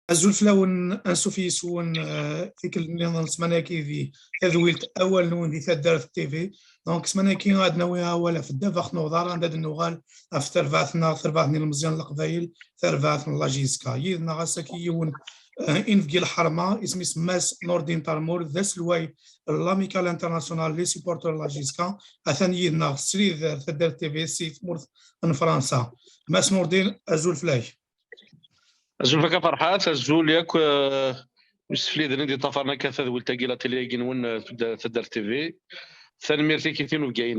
الزول فلاون انسو في سون ذيك النظام سماناكي في تذويلت اول نون دي تدار في التي في دونك سماناكي غادنا ويا ولا في الدفاق نوضار عندنا النغال افتر فاتنا ثرفاتني المزيان القبايل ثرفاتنا لاجيسكا يدنا غاسكي يون ان في الحرمه اسمي سماس نوردين تارمور ذا سلواي لاميكال انترناسيونال لي سيبورتور لاجيسكا اثاني يدنا سريد تدار التي في سي ثمورث من فرنسا ماس نوردين ازول فلاي الزول فكا فرحات الزول ياك مسفلي درين طفرنا كثا ولتاكي لا تيلي كينون تدار تي في ثاني ميرتي كيثينو كاين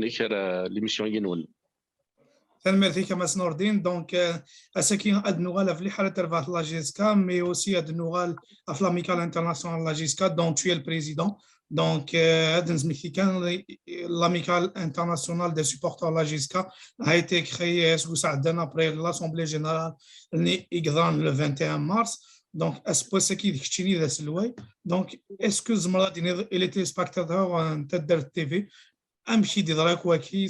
ليميسيون كينون تنمرتي كما سنوردين دونك اساكين اد نوغال في حاله ترفات لا جيسكا مي اوسي اد نوغال افلاميكال انترناسيونال لا جيسكا دونك tu es le président دونك هاد نسميكي كان l'amicale internationale des supporters la JSK a été créée sous Saadana après l'Assemblée générale le 21 mars. Donc, est-ce que c'est ce que donc, est-ce que il était spectateur en tête de TV?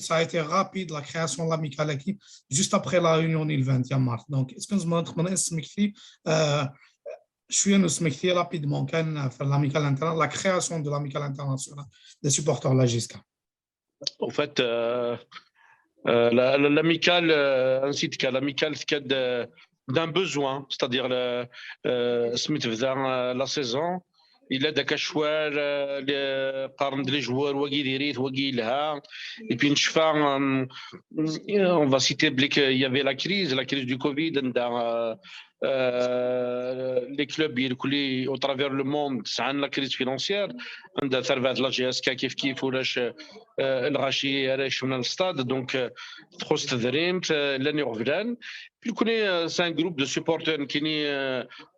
Ça a été rapide la création de l'amicale juste après la réunion le 21 mars. Donc, est-ce que je suis un rapidement l'amicale internationale, la création de l'amicale internationale des supporters de la JSK. En fait, l'amicale, ainsi que l'amicale d'un besoin, c'est-à-dire Smith la saison. Il a des choix les joueurs et puis on va citer qu'il y avait la crise du Covid dans les clubs au travers le monde c'est la crise financière عندها ثروات لا جي اس كا كيف ولاش الغاشي علاش من الستاد دونك تخص تدريم لاني غفلان كوني c'est un groupe de supporters كيني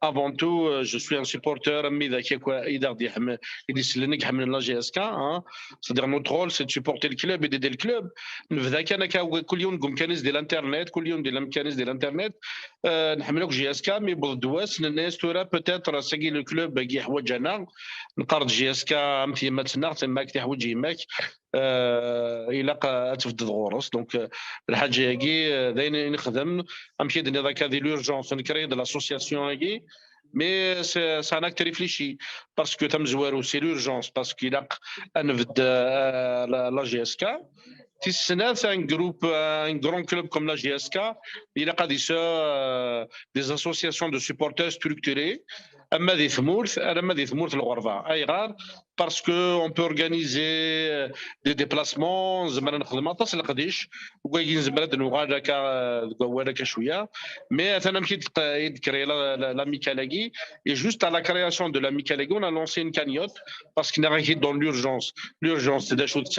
avant tout je suis un supporter امي ذاك اذا غادي يحمل يسلنك حمل لا جي اس كا c'est-à-dire notre rôle c'est de supporter le club et d'aider le club نبدا كان كل يوم نقوم كنز ديال الانترنت كل يوم ديال الكنز ديال الانترنت نحملوك جي اس كا مي بالدواس الناس ترى بوتيتر ساكي لو كلوب كي حوايج انا نقرض جي اس كا امتي ما تسناغ تماك تحوج يماك الى تفد غورس دونك الحاجه كي داين نخدم امشي دني ذاك هذه لورجونس نكري دو لاسوسياسيون كي مي سي ان اكت ريفليشي باسكو تم زوارو سي لورجونس باسكو الى نفد لا جي اس كا c'est un grand club comme la GSK. Il a des associations de supporters structurées. Parce qu'on peut organiser des déplacements. Mais et juste à la création de la Micalagui, on a lancé une cagnotte parce qu'il n'y a rien dans l'urgence. L'urgence, c'est des choses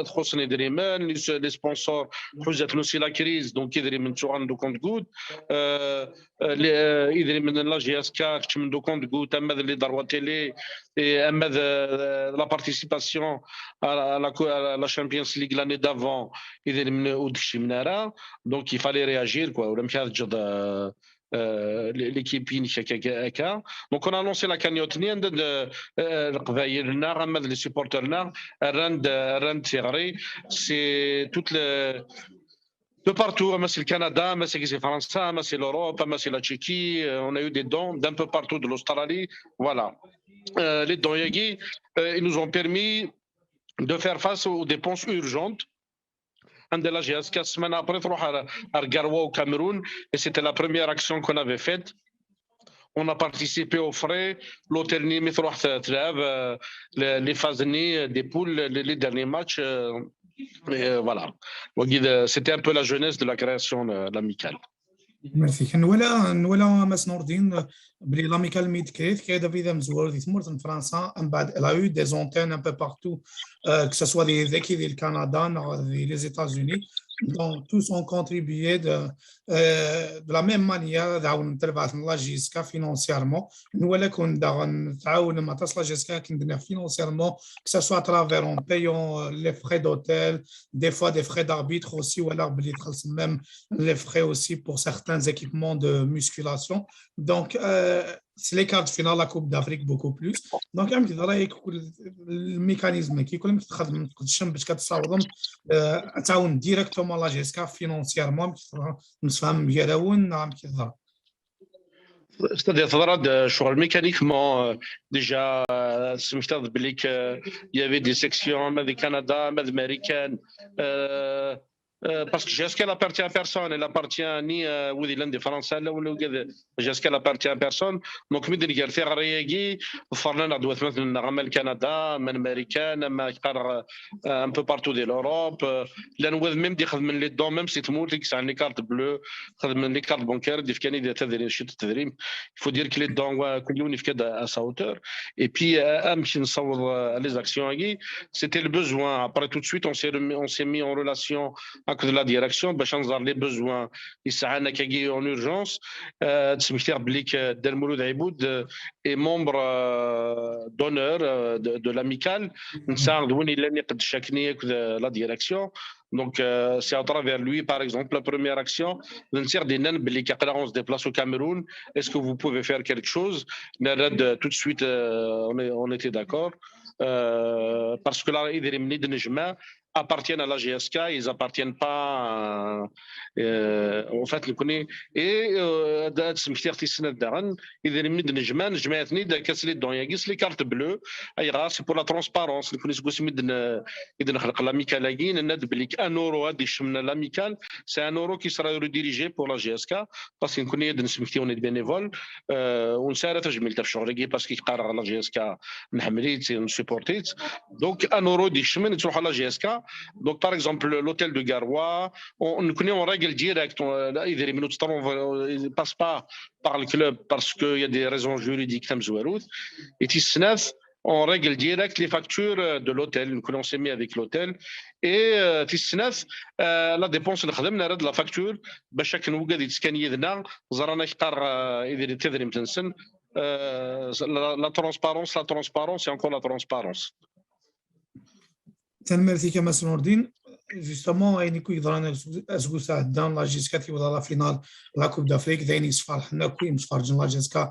خصني دريمان لي سبونسور حوزات نوسي لا كريز دونك يدري من تو عنده كونت غود يدري من لا جي اس كا من دو كونت غود اما اللي داروا تيلي اما لا بارتيسيباسيون لا شامبيونز ليغ لاني دافون يدري من ودشي من راه دونك يفالي رياجير كوا ولا مشى تجد l'équipe هكا دونك on a lancé la cagnotte القبايلنا غما لي سيبورترنا الراند تيغري سي توت de partout, c'est le Canada, c'est la France, c'est l'Europe, c'est la Tchéquie, on a eu des dons d'un peu partout de l'Australie, voilà. Les dons ils nous ont permis de faire face aux dépenses urgentes. عندنا جهاز كاس سمانه ابري تروح ارغاروا au Cameroun et c'était la première action qu'on avait faite. On a participé aux frais, l'hôtel Nîmes تروح تلعب les phases des poules les derniers matchs voilà. C'était un peu la jeunesse de la création de l'amicale. ميرسي نولا ماس نوردين بلي لاميكال ميد كريت كايدا في ذا مزوار في ثمورت من فرنسا من بعد لا يو دي زونتين ان بو بارتو que ce soit des équipes du Canada, des États-Unis. Donc, tous ont contribué de la même manière à la JSK financièrement. Nous, financièrement, que ce soit à travers en payant les frais d'hôtel, des fois des frais d'arbitre aussi, ou alors même les frais aussi pour certains équipements de musculation. Donc, c'est les quarts de finale, la Coupe d'Afrique beaucoup plus. Donc, le mécanisme qui est directement la GSK financièrement, nous sommes bien C'est-à-dire mécaniquement déjà il y avait des sections du Canada, américaines, parce que GSK n'appartient à personne, elle appartient ni à l'un des Français ou GSK n'appartient à personne. Donc مدن قال في غرياقي فرنا دوات مثلا غام الكندا من امريكان ما يقرر un peu partout de l'Europe لان même دي خدم من لي دون même سي تموت يكسع لي كارت بلو خدم من لي كارت بانكير دي كان يدير تدريب شي تدريب il faut dire que les dons كل يوم يفكد à sa hauteur et puis امشي نصور les actions c'était le besoin après tout de suite on s'est mis en relation avec de la direction باش نظهر les besoins يسعنا كي en urgence تسميتير بليك دار مولود عبود est membre d'honneur de l'amicale نساعدوني لاني قد شاكني la direction. Donc, c'est à travers lui, par exemple, la première action, on se déplace au Cameroun. Est-ce que vous pouvez faire quelque chose? Tout de suite, on était d'accord. Parce que là, appartiennent à la GSK, ils n'appartiennent pas en fait le connaît et les cartes bleues c'est pour la transparence l'amical c'est un euro qui sera redirigé pour la GSK parce qu'on est bénévole on s'arrête parce qu'il قرر la GSK نحمليت نسيبورتيت donc un euro ديشمن تروح على GSK. Donc, par exemple, l'hôtel de Garoua, on connaît en règle directe. Il ne passe pas par le club parce qu'il y a des raisons juridiques. Et en règle directe les factures de l'hôtel. On s'est mis avec l'hôtel. Et la dépense de la facture, chaque nougat est scanné. La transparence et encore la transparence. تنمرتي كما سنوردين جوستومون يعني كوي ضرانا اسكو ساعدان لا جيسكا كي وضع لا فينال لا كوب دافريك دايني صفار حنا كوي متفرجين لا جيسكا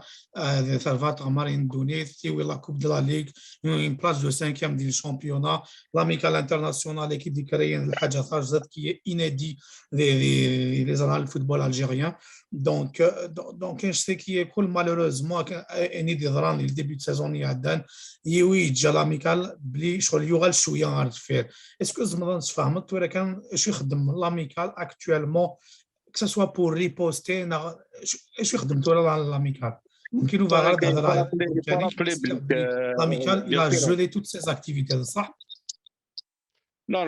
ثرفات غمارين دونيت تيوي لا كوب دو لا ليغ اون بلاص دو 5 ديال الشامبيونا لاميكال انترناسيونال ايكيب دي كريان الحاجه خرجت كي انادي لي زرال الفوتبول الجيريان دونك كاين شتي كي يكون مالوروزمون اني دي ضران الديبي دو سيزون يعدان يوي جا لاميكال بلي شغل يوغال شويه غير فير اسكو زعما نتفاهموا ولا كان اش يخدم لاميكال اكطوالمون que ce soit pour riposter اش يخدم ولا لاميكال ممكن هو غير هضره لاميكال il a gelé toutes ses activités صح. Non,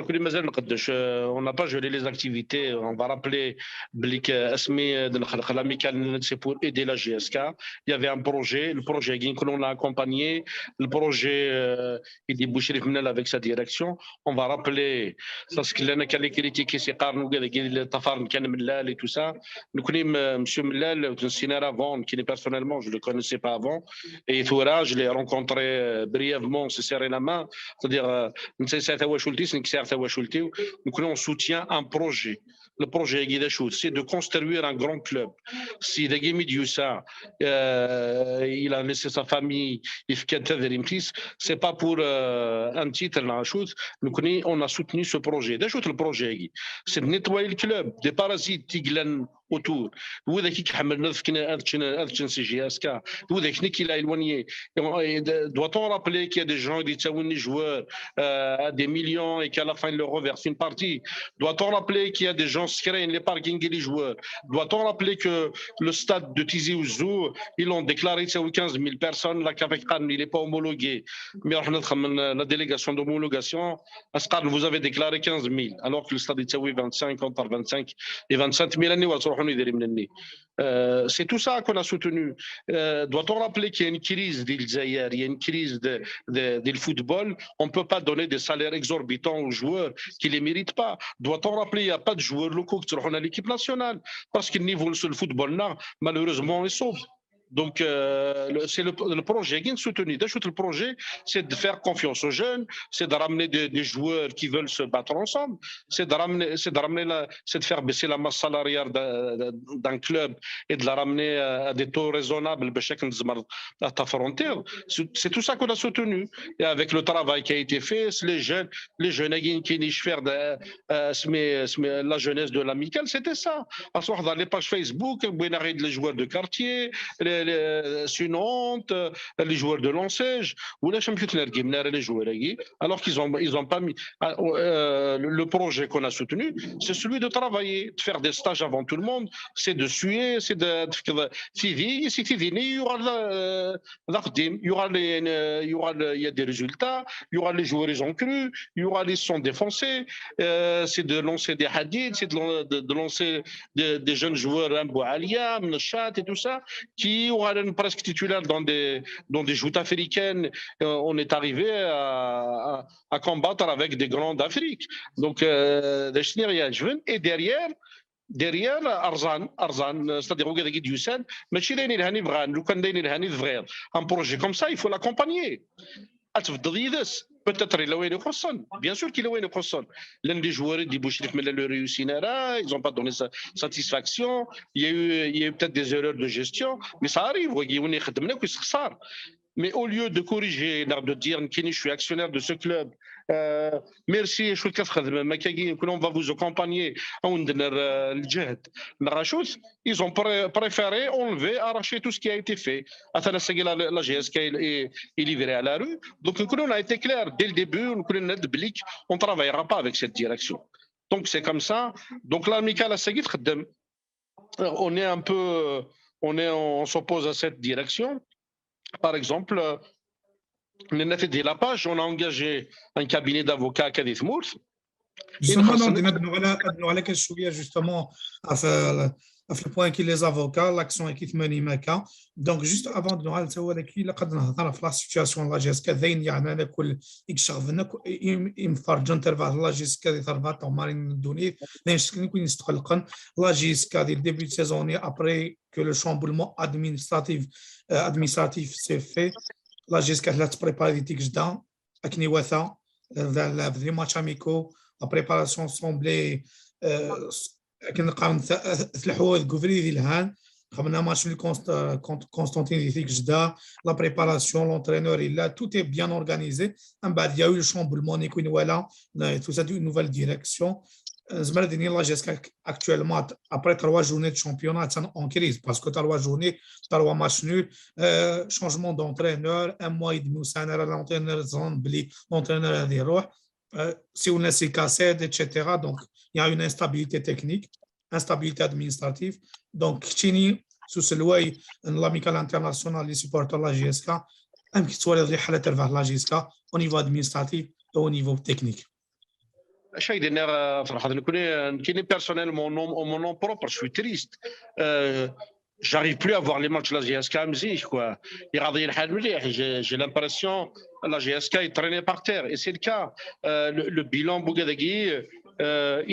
on n'a pas gelé les activités. On va rappeler c'est pour aider la GSK. Il y avait un projet, le projet que l'on a accompagné, le projet il débouche avec sa direction. On va rappeler parce que l'on a critiqué ces carnets, et tout ça. Nous connaissons M. Mellal, avant, qui personnellement, je ne le connaissais pas avant. Et Toura, je l'ai rencontré brièvement, on s'est serré la main. C'est-à-dire, nous soutient un projet. Le projet c'est de construire un grand club. Si il a laissé sa famille, c'est pas pour un titre. On a soutenu ce projet. Le projet, c'est de nettoyer le club des parasites autour. Doit-on rappeler qu'il y a des gens qui ont des joueurs à des millions et qu'à la fin, ils leur reversent une partie? Doit-on rappeler qu'il y a des gens qui craignent les parkings et les joueurs? Doit-on rappeler que le stade de Tizi Ouzou, ils l'ont déclaré 15 000 personnes, la CAFECAN, il n'est pas homologué. Mais la délégation d'homologation, vous avez déclaré 15 000, alors que le stade est 25 entre 25 et 27 000 années. C'est tout ça qu'on a soutenu. Doit-on rappeler qu'il y a une crise d'Ilzaïr, il y a une crise du football? On ne peut pas donner des salaires exorbitants aux joueurs qui ne les méritent pas. Doit-on rappeler qu'il n'y a pas de joueurs locaux qui seront à l'équipe nationale? Parce que le niveau du football, là, malheureusement, est sauve. Donc, c'est le projet qui est soutenu. Le projet, c'est de faire confiance aux jeunes, c'est de ramener des joueurs qui veulent se battre ensemble, c'est de faire baisser la masse salariale d'un club et de la ramener à des taux raisonnables c'est tout ça qu'on a soutenu. Et avec le travail qui a été fait, les jeunes qui nichent faire la jeunesse de l'amicale, c'était ça. Dans les pages Facebook, les joueurs de quartier, c'est une honte, les joueurs de Lansège, ou les joueurs, alors qu'ils ont pas mis. Le projet qu'on a soutenu, c'est celui de travailler, de faire des stages avant tout le monde, c'est de suer, c'est de il y aura il y a des résultats, il y aura les joueurs ils ont cru, il y aura les sons défoncés, c'est de lancer des hadiths, c'est de lancer des jeunes joueurs Mboualia, Mnechat et tout ça, qui aura presque titulaire dans des joutes africaines. On est arrivé à combattre avec des grands d'Afrique. Donc, et derrière Arzan, c'est-à-dire au Gagé Youssef, mais chez les Nilhani Vran, le Kandé Nilhani Vran, un projet comme ça, il faut l'accompagner. Peut-être qu'il a eu une bien sûr qu'il a eu une l'un des joueurs dit Bouchrik mais le réussira, ils n'ont pas donné satisfaction, il y a eu peut-être des erreurs de gestion, mais ça arrive, on est mais au lieu de corriger, de dire que je suis actionnaire de ce club, merci, on va vous accompagner, ils ont préféré enlever, arracher tout ce qui a été fait. La GSK est livrée à la rue. Donc, on a été clair dès le début, on ne travaillera pas avec cette direction. Donc, c'est comme ça. Donc, là, Michael Assagid, on est un peu, on s'oppose à cette direction. Par exemple, on a fait de la page, on a engagé un cabinet d'avocats à Kadith Mours. Justement, on a justement à faire le point qui les avocats, l'action qui est menée Maka. Donc, juste avant de nous aller sur la situation de la GSK, il y a un كل يكشغفنا يمفرج انترفال لا جيسك دي ثرفات مارين دوني ليش كنكون يستقلقن لا جيسك دي ديبي سيزوني après que le chamboulement administratif s'est fait la GSK لا تبريباري دي تيكجدا اكني واثا في ماتش اميكو la préparation semblait كنقارن ثلاث الحوايج كوفري الهان خمنا ماتش contre Constantine ديك جدا la préparation l'entraîneur il là tout est bien organisé un بعد il y a eu le chamboulement نيكون ولا tout ça une nouvelle direction زعما ديني لا جيسك actuellement après 3 journées de championnat en crise parce que 3 journées 3 matchs nuls changement d'entraîneur un mois et demi سنه l'entraîneur Zambli l'entraîneur هذه يروح si on s'est cassé, etc. Donc, il y a une instabilité technique, instabilité administrative. Donc, Chini, sous ce loi, l'amicale internationale, les supporters de la GSK, un petit soir, il y a la GSK au niveau administratif et au niveau technique. Personnellement, mon nom propre, je suis triste. J'arrive plus à voir les matchs de la GSK quoi. J'ai l'impression que la GSK est traînée par terre. Et c'est le cas. Le bilan Bougadagui,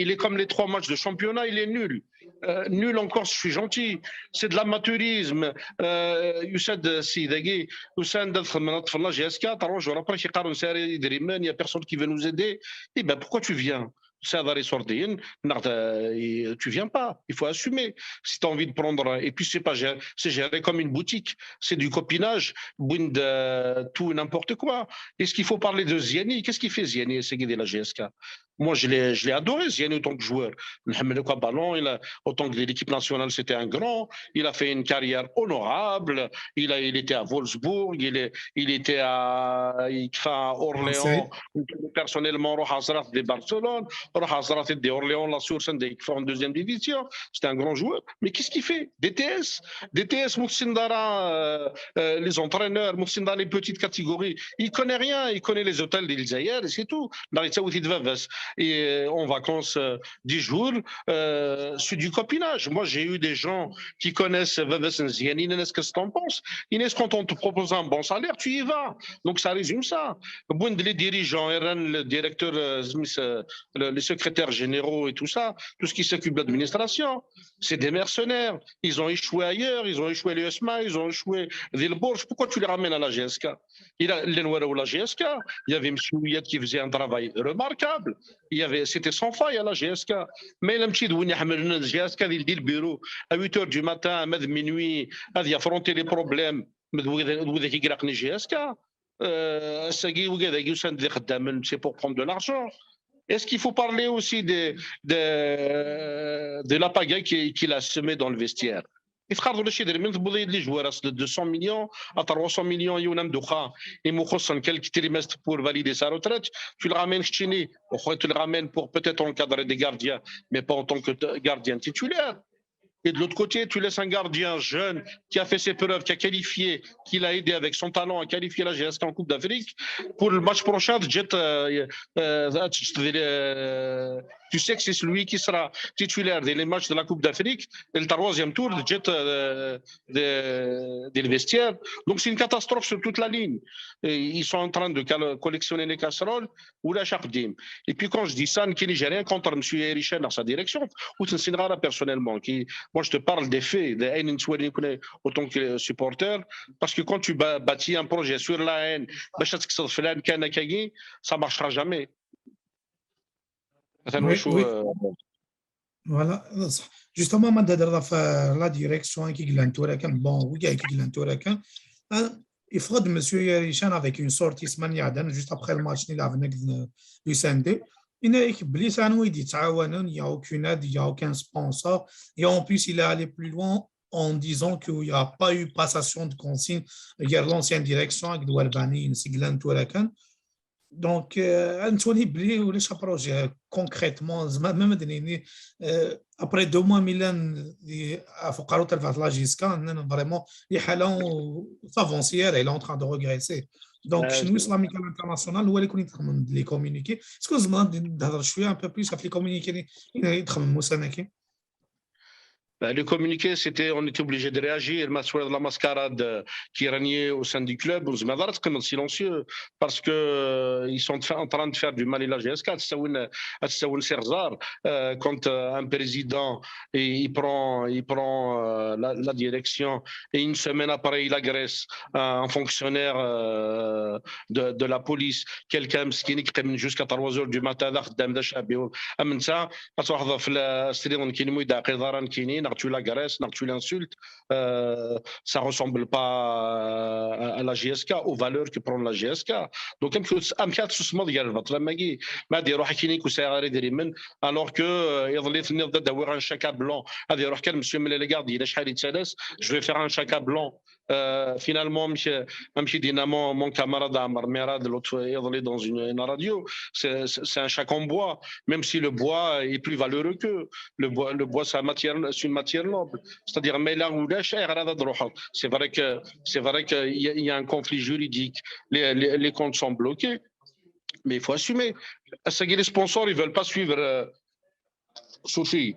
il est comme les 3 matchs de championnat, il est nul. Nul encore, je suis gentil. C'est de l'amateurisme. Youssad Sidagui, Youssad la GSK, il n'y a personne qui veut nous aider. Et ben pourquoi tu viens? Tu viens pas, il faut assumer. Si tu as envie de prendre, et puis c'est géré comme une boutique, c'est du copinage, tout n'importe quoi. Est-ce qu'il faut parler de Ziani? Qu'est-ce qu'il fait Ziani, c'est de la GSK? Moi, je l'ai adoré, Ziani, autant que joueur. Autant que l'équipe nationale, c'était un grand. Il a fait une carrière honorable. Il était à Wolfsburg, il était à Orléans, personnellement, de Barcelone. Orléans, la source en deuxième division. C'était un grand joueur. Mais qu'est-ce qu'il fait? DTS, Moussindara, les entraîneurs, Moussindara, les petites catégories. Il connaît rien. Il connaît les hôtels d'Ilzaïr et c'est tout. Et en vacances 10 jours, c'est du copinage. Moi, j'ai eu des gens qui connaissent Vavas Nziani, Inès, qu'est-ce que tu en penses? Inès, quand on te propose un bon salaire, tu y vas. Donc, ça résume ça. Les dirigeants, le directeur, les secrétaires généraux et tout ça, tout ce qui s'occupe de l'administration, c'est des mercenaires. Ils ont échoué ailleurs, ils ont échoué à l'USMA, ils ont échoué à Villeborge. Pourquoi tu les ramènes à la GSK? Il y avait M. Ouiyad qui faisait un travail remarquable. C'était sans faille à la GSK. Mais le petit la GSK, il dit le bureau à 8 h du matin, à minuit, il affronter les problèmes. C'est pour prendre de l'argent. Est-ce qu'il faut parler aussi de la pagaille qu'il a semée dans le vestiaire? يتقارضوا لاشي داير من تبوضي لي جوار 200 millions à 300 millions يونام دوخا يمخصن quelques trimestres pour valider sa retraite, tu le ramènes chez tu le ramènes pour peut-être encadrer des gardiens mais pas en tant que gardien titulaire. Et de l'autre côté, tu laisses un gardien jeune qui a fait ses preuves, qui a qualifié, qui l'a aidé avec son talent à qualifier la GSK en Coupe d'Afrique. Pour le match prochain, tu sais que c'est celui qui sera titulaire des matchs de la Coupe d'Afrique et le troisième tour des vestiaires. Donc c'est une catastrophe sur toute la ligne. Et ils sont en train de collectionner les casseroles ou la chardim. Et puis quand je dis ça, j'ai rien contre M. Erichen dans sa direction, ou Tsinsinara personnellement, moi, je te parle des faits, autant que supporter, parce que quand tu bâtis un projet sur la haine, ça ne marchera jamais. Oui, oui. Voilà. Justement, ما دادر في لا ديريكسيون كي غلانتورا كان بون وكاي كي غلانتورا كان يفرض مسيو يريشان avec une sortie سمانيا juste après le match il avec du SND. Il y a il n'y a aucune aide, il n'y a aucun sponsor. Et en plus, il est allé plus loin en disant qu'il n'y a pas eu passation de consigne vers l'ancienne direction avec Doualbani, Siglan Tourakan. Donc, Antoine Bli ou les projets concrètement, même après 2 mois, Milan a fait la GISCA, vraiment, il est avancé, il est en train de regresser. Donc, chez nous, l'Amicale internationale, où elle est les communiquer. Est-ce que vous demandez un peu plus sur les communiqués? Le communiqué, on était obligé de réagir. La mascarade qui régnait au sein du club, on se silencieux parce qu'ils sont en train de faire du mal à la GSK. Quand un président il prend la direction et une semaine après, il agresse un fonctionnaire de la police, quelqu'un qui est jusqu'à 3 heures du matin, tu l'agresses, tu l'insultes, ça ne ressemble pas à la GSK, aux valeurs que prend la GSK. Donc, alors que d'avoir un chaka blanc, je vais faire un chaka blanc. Finalement, mon camarade Amar Merad, l'autre est dans une radio, c'est un chak en bois, même si le bois est plus valeureux que le bois, c'est une matière noble. C'est-à-dire, c'est vrai qu'il y a un conflit juridique, les comptes sont bloqués, mais il faut assumer. Les sponsors, ils ne veulent pas suivre Sophie.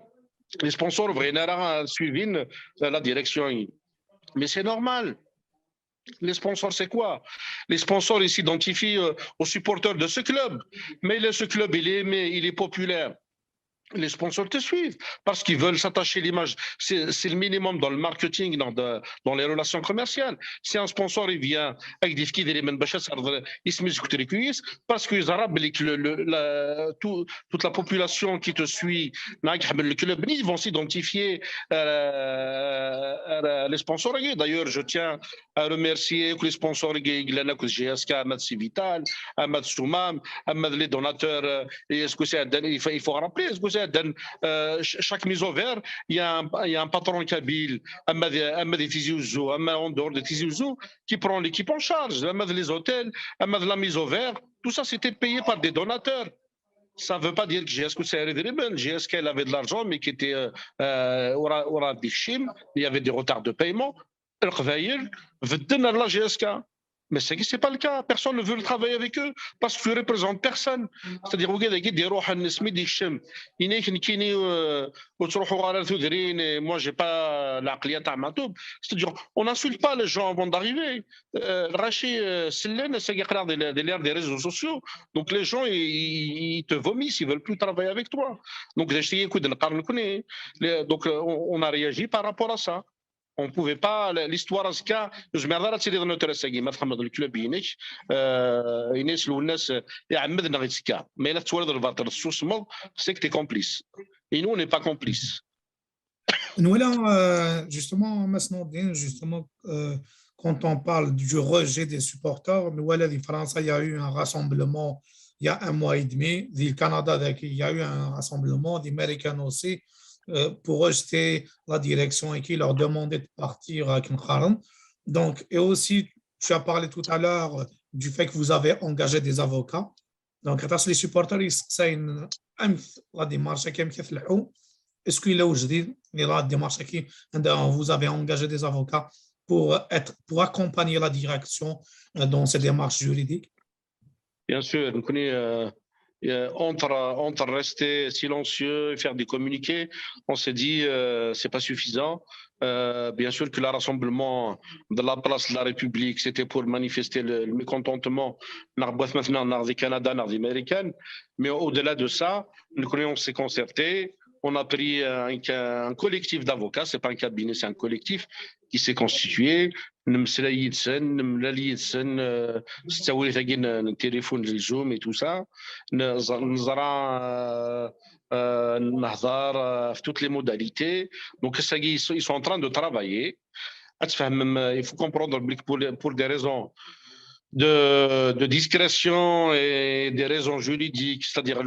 Les sponsors veulent suivre la direction. Mais c'est normal. Les sponsors, c'est quoi? Les sponsors, ils s'identifient aux supporters de ce club. Mais ce club, il est aimé, il est populaire. Les sponsors te suivent parce qu'ils veulent s'attacher l'image. C'est le minimum dans le marketing, dans les relations commerciales. Si un sponsor il vient avec des filles, il se met les cuisses parce qu'ils arabent toute la population qui te suit, le club, ils vont s'identifier les sponsors. D'ailleurs, je tiens à remercier les sponsors GSK, Ahmad Civital, Ahmad Soumam, Ahmad les donateurs. Il faut rappeler, est-ce que chaque mise au vert, il y a un patron kabyle, en dehors de Tizi Ouzou, qui prend l'équipe en charge, les hôtels, la mise au vert, tout ça c'était payé par des donateurs. Ça ne veut pas dire que GSK avait de l'argent, mais qui était il y avait des retards de paiement. La GSK. Mais ce n'est pas le cas. Personne ne veut travailler avec eux parce qu'ils ne représentent personne. C'est-à-dire, moi, je n'ai pas la cliente à Matoub. C'est-à-dire, on n'insulte pas les gens avant d'arriver. Rachid, c'est l'air des réseaux sociaux. Donc, les gens, ils te vomissent, ils ne veulent plus travailler avec toi. Donc, on a réagi par rapport à ça. On ne pouvait pas, l'histoire à ce cas, je me rappelle que notre série, ma femme dans le club, Inès, mais là, tu vois, c'est que tu es complice. Et nous, on n'est pas complices. Nous, là, justement, quand on parle du rejet des supporters, nous, là, en France, il y a eu un rassemblement il y a 1 mois et demi. Du Canada, il y a eu un rassemblement, des Américains aussi. pour rejeter la direction et qui leur demandait de partir à Kinkaran. Donc, et aussi, tu as parlé tout à l'heure du fait que vous avez engagé des avocats. Donc, les supporters, ils la démarche qui est-ce qu'il est aujourd'hui la démarche qui vous avez engagé des avocats pour accompagner la direction dans ces démarches juridiques? Bien sûr, entre rester silencieux et faire des communiqués, on s'est dit c'est pas suffisant. Bien sûr que le rassemblement de la place de la République, c'était pour manifester le mécontentement maintenant des Canada, des Américains. Mais au-delà de ça, on s'est concerté. On a pris un collectif d'avocats, c'est pas un cabinet, c'est un collectif qui s'est constitué. نمسلا يدسن نملا يدسن ستاولي تاكين التليفون للزوم et tout ça نزرع نهضر في toutes les modalités. Donc ils sont en train de travailler. Il faut comprendre pour des raisons de discrétion et des raisons juridiques, c'est-à-dire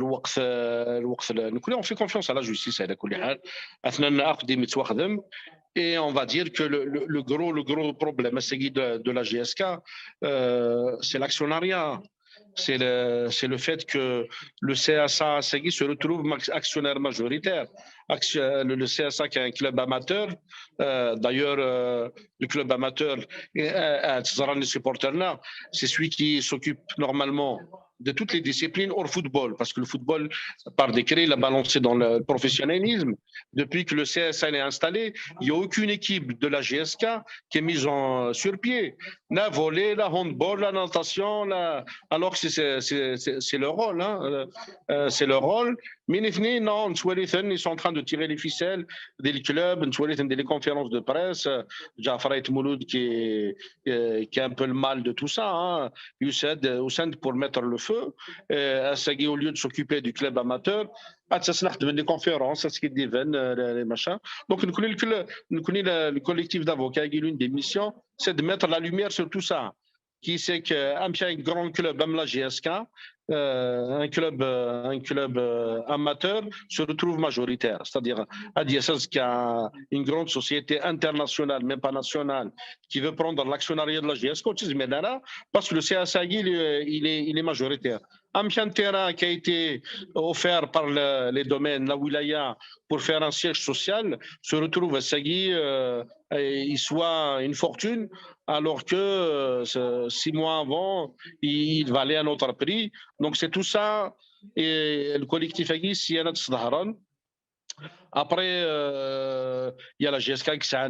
on fait confiance à la justice على كل حال. Et on va dire que le gros problème de la GSK, c'est l'actionnariat. C'est le fait que le CSA se retrouve actionnaire majoritaire. Le CSA qui est un club amateur, d'ailleurs le club amateur, les supporters là, c'est celui qui s'occupe normalement de toutes les disciplines hors football, parce que le football, par décret, il a balancé dans le professionnalisme. Depuis que le CSA est installé, il n'y a aucune équipe de la GSK qui est mise sur pied. La volley, la handball, la natation, alors que c'est leur rôle. Hein. C'est leur rôle. Mais non, ils sont en train de tirer les ficelles des clubs, des conférences de presse. Jafra Mouloud qui a un peu le mal de tout ça. Hein. Youssed pour mettre le feu. Assagui, au lieu de s'occuper du club amateur, des conférences, les machins. Donc, nous connaissons le collectif d'avocats qui l'une des missions, c'est de mettre la lumière sur tout ça. Qui sait qu'un grand club comme la GSK, un club amateur se retrouve majoritaire. C'est-à-dire, Adiessas qui a une grande société internationale, même pas nationale, qui veut prendre l'actionnariat de la GSK, parce que le CSA, il est majoritaire. Un terrain qui a été offert par les domaines, la wilaya, pour faire un siège social, se retrouve à Sagui, il soit une fortune, alors que 6 mois avant, il valait un autre prix. Donc c'est tout ça, et le collectif Agui, si y a après, il y a la GSK qui s'en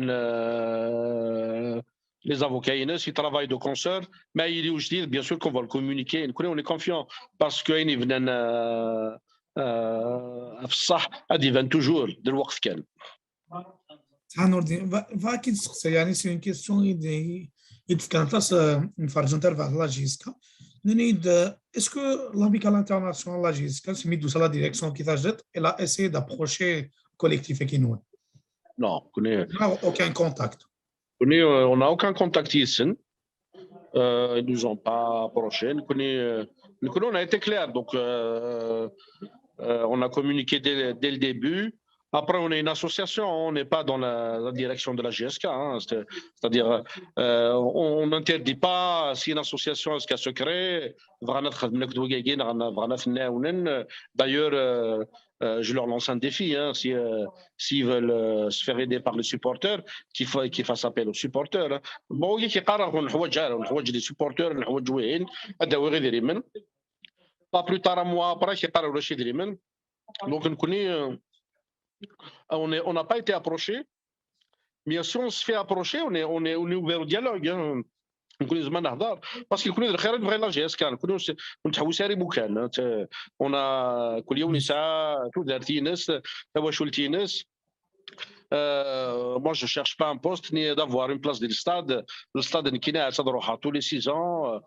les avocats, ils travaillent de concert, mais il est aussi, bien sûr qu'on va le communiquer. On est confiant parce qu'ils viennent ils viennent toujours de l'Ouest Ken. C'est une question est-ce que l'amicale internationale la GSK, c'est mis dans la direction qui s'ajoute, elle a essayé d'approcher le collectif Equinois? Non, on n'a aucun contact. On n'a aucun contact ici. Ils nous ont pas approché. On a été clair, donc on a communiqué dès le début. Après, on est une association, on n'est pas dans la direction de la GSK. Hein. C'est-à-dire, on n'interdit pas si une association se crée. D'ailleurs, je leur lance un défi. Hein, s'ils veulent se faire aider par les supporters, qu'ils fassent appel aux supporters. Bon, il y a des supporters, pas plus tard un mois après, donc on n'a pas été approché, mais si on se fait approcher, on est ouvert au dialogue. Hein. Parce qu'il connaît le خير vrai la GSK نكونوا نتحوس ساري بوكان on a كل يوم نسعى تودرتي ناس تواشلتي ناس. Moi, je ne cherche pas un poste ni d'avoir une place dans le stade. Le stade est tous les 6 ans,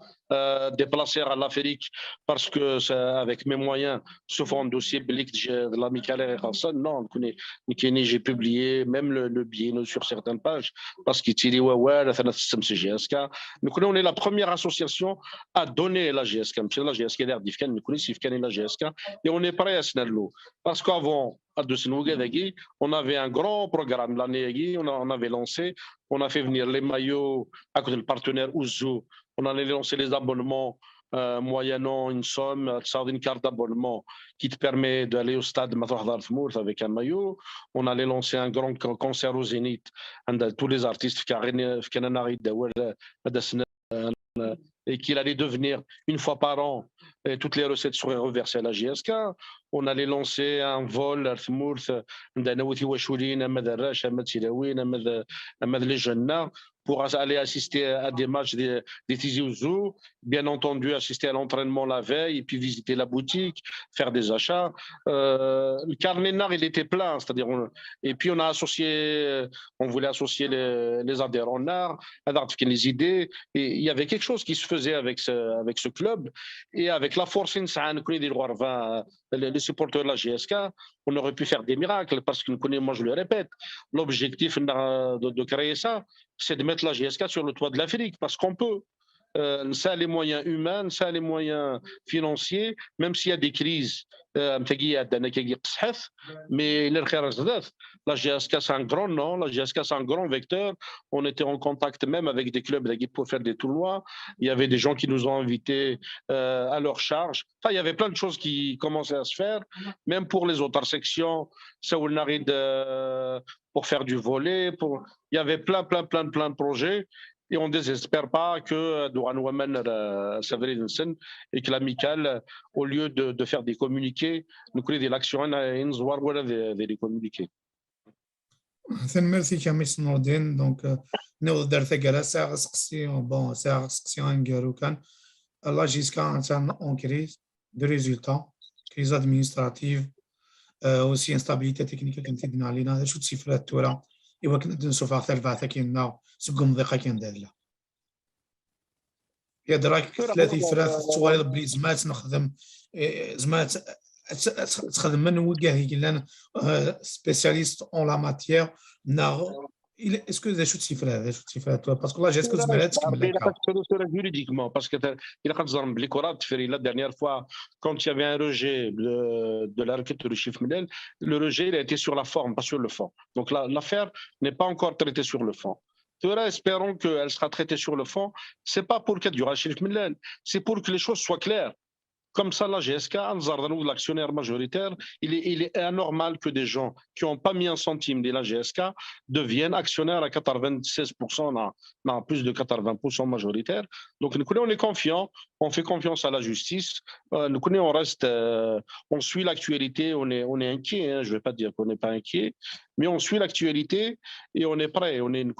déplacer à l'Afrique parce que avec mes moyens, se font un dossier de l'amicale et Hassan. Non, j'ai publié même le billet sur certaines pages parce qu'il dit GSK. On est la première association à donner la GSK. La GSK et on est prêt à se faire l'eau. Parce qu'avant, on avait un grand programme l'année, on avait lancé, on a fait venir les maillots à côté du partenaire Ouzou, on allait lancer les abonnements moyennant une somme, une carte d'abonnement qui te permet d'aller au stade avec un maillot. On allait lancer un grand concert au Zénith, tous les artistes et qu'il allait devenir une fois par an, et toutes les recettes seraient reversées à la JSK. On allait lancer un vol à les jeunes pour aller assister à des matchs des Tizi Ouzou, bien entendu assister à l'entraînement la veille et puis visiter la boutique, faire des achats. Le carnet NAR, il était plein, c'est-à-dire et puis on a associé, on voulait associer les adhérents NAR, les idées, et il y avait quelque chose qui se faisait avec ce club, et avec la force les supporters de la GSK, on aurait pu faire des miracles, parce que moi je le répète, l'objectif de créer ça, c'est de mettre la GSK sur le toit de l'Afrique, parce qu'on peut. Ça a les moyens humains, ça a les moyens financiers, même s'il y a des crises, mais la GSK c'est un grand nom, la GSK c'est un grand vecteur. On était en contact même avec des clubs pour faire des tournois. Il y avait des gens qui nous ont invités à leur charge. Enfin, il y avait plein de choses qui commençaient à se faire, même pour les autres sections. Pour faire du volley, il y avait plein de projets. Et on ne désespère pas que Douran Waman et que l'amicale, au lieu de faire des communiqués, nous créons des actions des communiqués. Merci Kamis Nordin. Donc, nous درت جلسة سقسيون bon ساعة سقسيون نقالو كان الله جيسكا en crise de résultats crise administrative aussi instabilité technique كنت تدنا علينا هذا شو تصفرات تورا إوا كنا نشوف أكثر بعثة كنا سقم ضيقة كان دايرة يا دراك ثلاثة فرات توالي بلي زمات نخدم زمات تخدم من وجهه لان سبيسياليست اون لا ماتيير est-ce que des choses chiffrées toi parce que là j'ai ce que je mets juridiquement parce que la dernière fois quand il y avait un rejet de la requête de chiffre Menel, le rejet il a été sur la forme pas sur le fond, donc l'affaire n'est pas encore traitée sur le fond. Espérons qu'elle sera traitée sur le fond. C'est pas pour qu'il y ait du Menel, c'est pour que les choses soient claires. Comme ça, la GSK, l'actionnaire majoritaire, il est anormal que des gens qui n'ont pas mis un centime de la GSK deviennent actionnaires à 96%, non, plus de 80% majoritaire. Donc, nous on est confiants, on fait confiance à la justice. Nous on reste, on suit l'actualité, on est inquiet. Hein, je ne vais pas dire qu'on n'est pas inquiet, mais on suit l'actualité et on est prêt. On est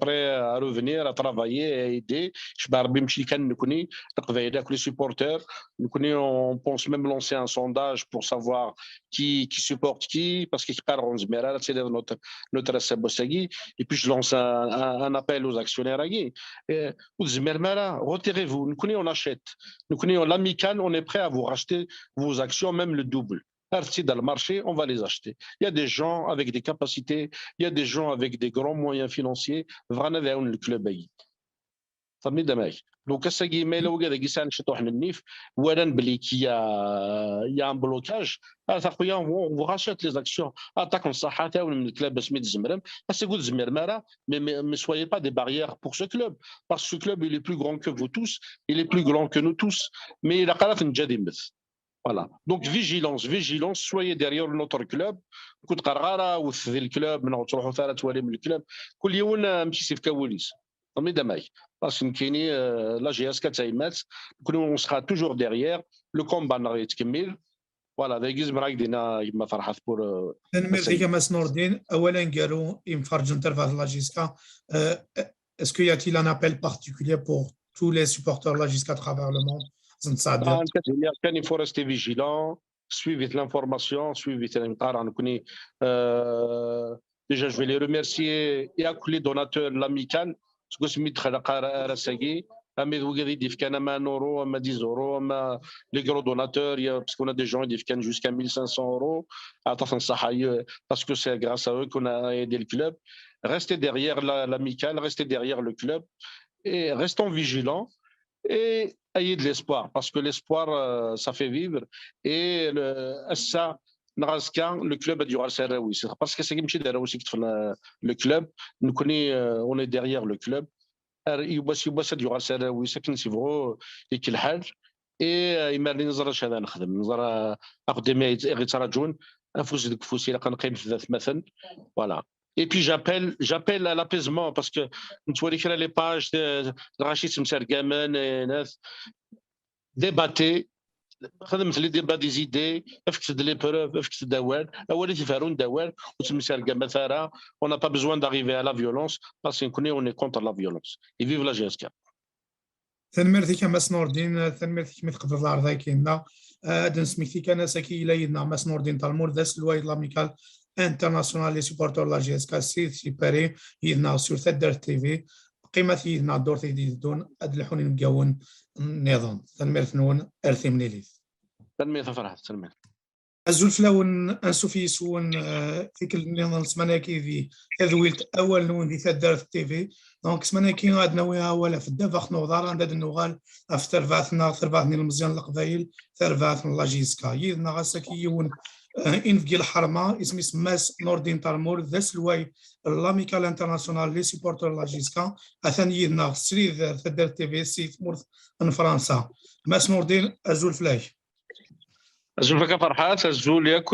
prêt à revenir, à travailler, à aider. Les supporters, on pense même lancer un sondage pour savoir qui supporte qui, parce que c'est notre Sabosagui. Et puis je lance un appel aux actionnaires. Retirez-vous, nous on achète. Nous connaissons l'amical, on est prêt à vous racheter vos actions, même le double. Dans le marché, on va les acheter. Il y a des gens avec des capacités, il y a des gens avec des grands moyens financiers. Vraiment, le club est. Donc, il y a un blocage. On vous rachète les actions. Mais soyez pas des barrières pour ce club. Parce que ce club, il est plus grand que vous tous. Il est plus grand que nous tous. Mais il a voilà. Donc, vigilance, soyez derrière notre club. كنت قرارة وث الكلاب من تروحوا ثلاث توالي من الكلاب كل يوم نمشي في كواليس parce que la GSK تايمات on sera toujours derrière le combat نغي يتكمل voilà دايز مراك دينا يما فرحات pour merci Kamas Nordin اولا قالوا يمفرجوا ترفع لا جيسكا est-ce qu'il y a-t-il un appel particulier pour tous les supporters de la GSK à travers le monde? Il faut rester vigilant, suivez l'information, suivez déjà je vais les remercier et à les donateurs l'amical les gros donateurs, parce qu'on a des gens qui gagnent jusqu'à 1500 euros, parce que c'est grâce à eux qu'on a aidé le club. Restez derrière l'amical, restez derrière le club et restons vigilants. et ayez de l'espoir, parce que l'espoir, ça fait vivre. Et ça, le club a du Rassaraoui. Parce que c'est comme si le club, nous connaissons, on est derrière le club. يبغى du Rassaraoui, c'est qu'il s'y يكل حاج. Et il m'a dit نزرش هذا نخدم نزر أخدم يتراجعون أنفس ديك فوسي إلا كنقيم في ذات مثلا. Voilà. Et puis j'appelle à l'apaisement parce que نتوري كرا les pages de Rachid Msergamen et ناس débattez خدمت لي ديبا دي زيدي افكت لي بروف افكت دوار اولي تفارون دوار وتمسرقا مثلا on n'a pas besoin d'arriver à la violence parce qu'on est contre la violence et vive la GSK. تنمرتي كماس نور الدين تنمرتي كمي تقدر العرض كايننا دن سميتي كان ساكي الى يدنا ماس نور الدين تالمور داس الوايد لاميكال انترناسيونال لي سيبورتور لا جي اس كا سي باري يدنا سور تدر تي في قيمه يدنا دور تيدي دون ادلحوني مقاون النظام تنمرت نون ارثي منيليث تنمية فرح تنمية الزول فلاون انسو في سون فيك النظام سماناكي في تذويلت اول نون دي تدار التي في دونك سماناكي عندنا ويها ولا في الدفاق نوضار عندنا النغال افتر بعثنا ثربعثني المزيان القبايل ثربعثنا لا جيسكا يدنا غاساكي يون ان في الحرمه اسمي سماس نور الدين تالمور ذاس الواي لاميكال انترناسيونال لي سيبورتور لا جيسكا اثاني يدنا سريد تدار التي في سي مورث من فرنسا ماس نور الدين الزول فلاي الزول فكا فرحات الزول ياك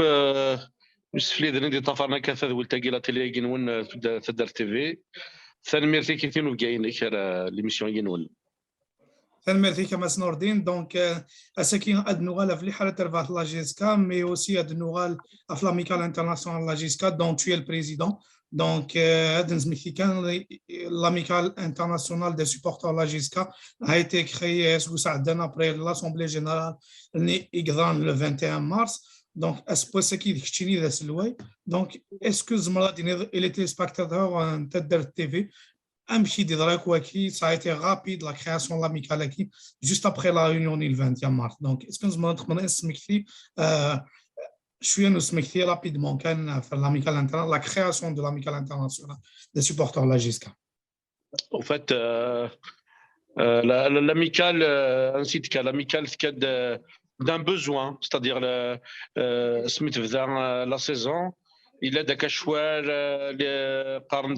يسفلي درين دي طفرنا كثا ولتاقي لا تيلي ينون تدار تي في ثاني ميرتي كيتين وكاين لك ليميسيون ينون ثاني ميرتي كماس نور الدين دونك اساكي اد نوغال في لي حاله ترفعت لا جيسكا مي اوسي اد نوغال في لاميكال انترناسيونال لا جيسكا دونك tu es le président donc هاد نسميتي كان l'amicale internationale des supporters la JSK a été créée sous Saadana après l'Assemblée générale le 21 mars. Donc, est-ce que c'est ce qui donc, est-ce que les téléspectateurs en tête de TV ça a été rapide la création de l'amicale juste après la réunion le 21 mars. Donc, est-ce que je suis un rapidement la création de l'amicale internationale des supporters de la JSK. En fait, l'amicale, ainsi que l'amicale d'un besoin, c'est-à-dire Smith la saison, il aide à cachoir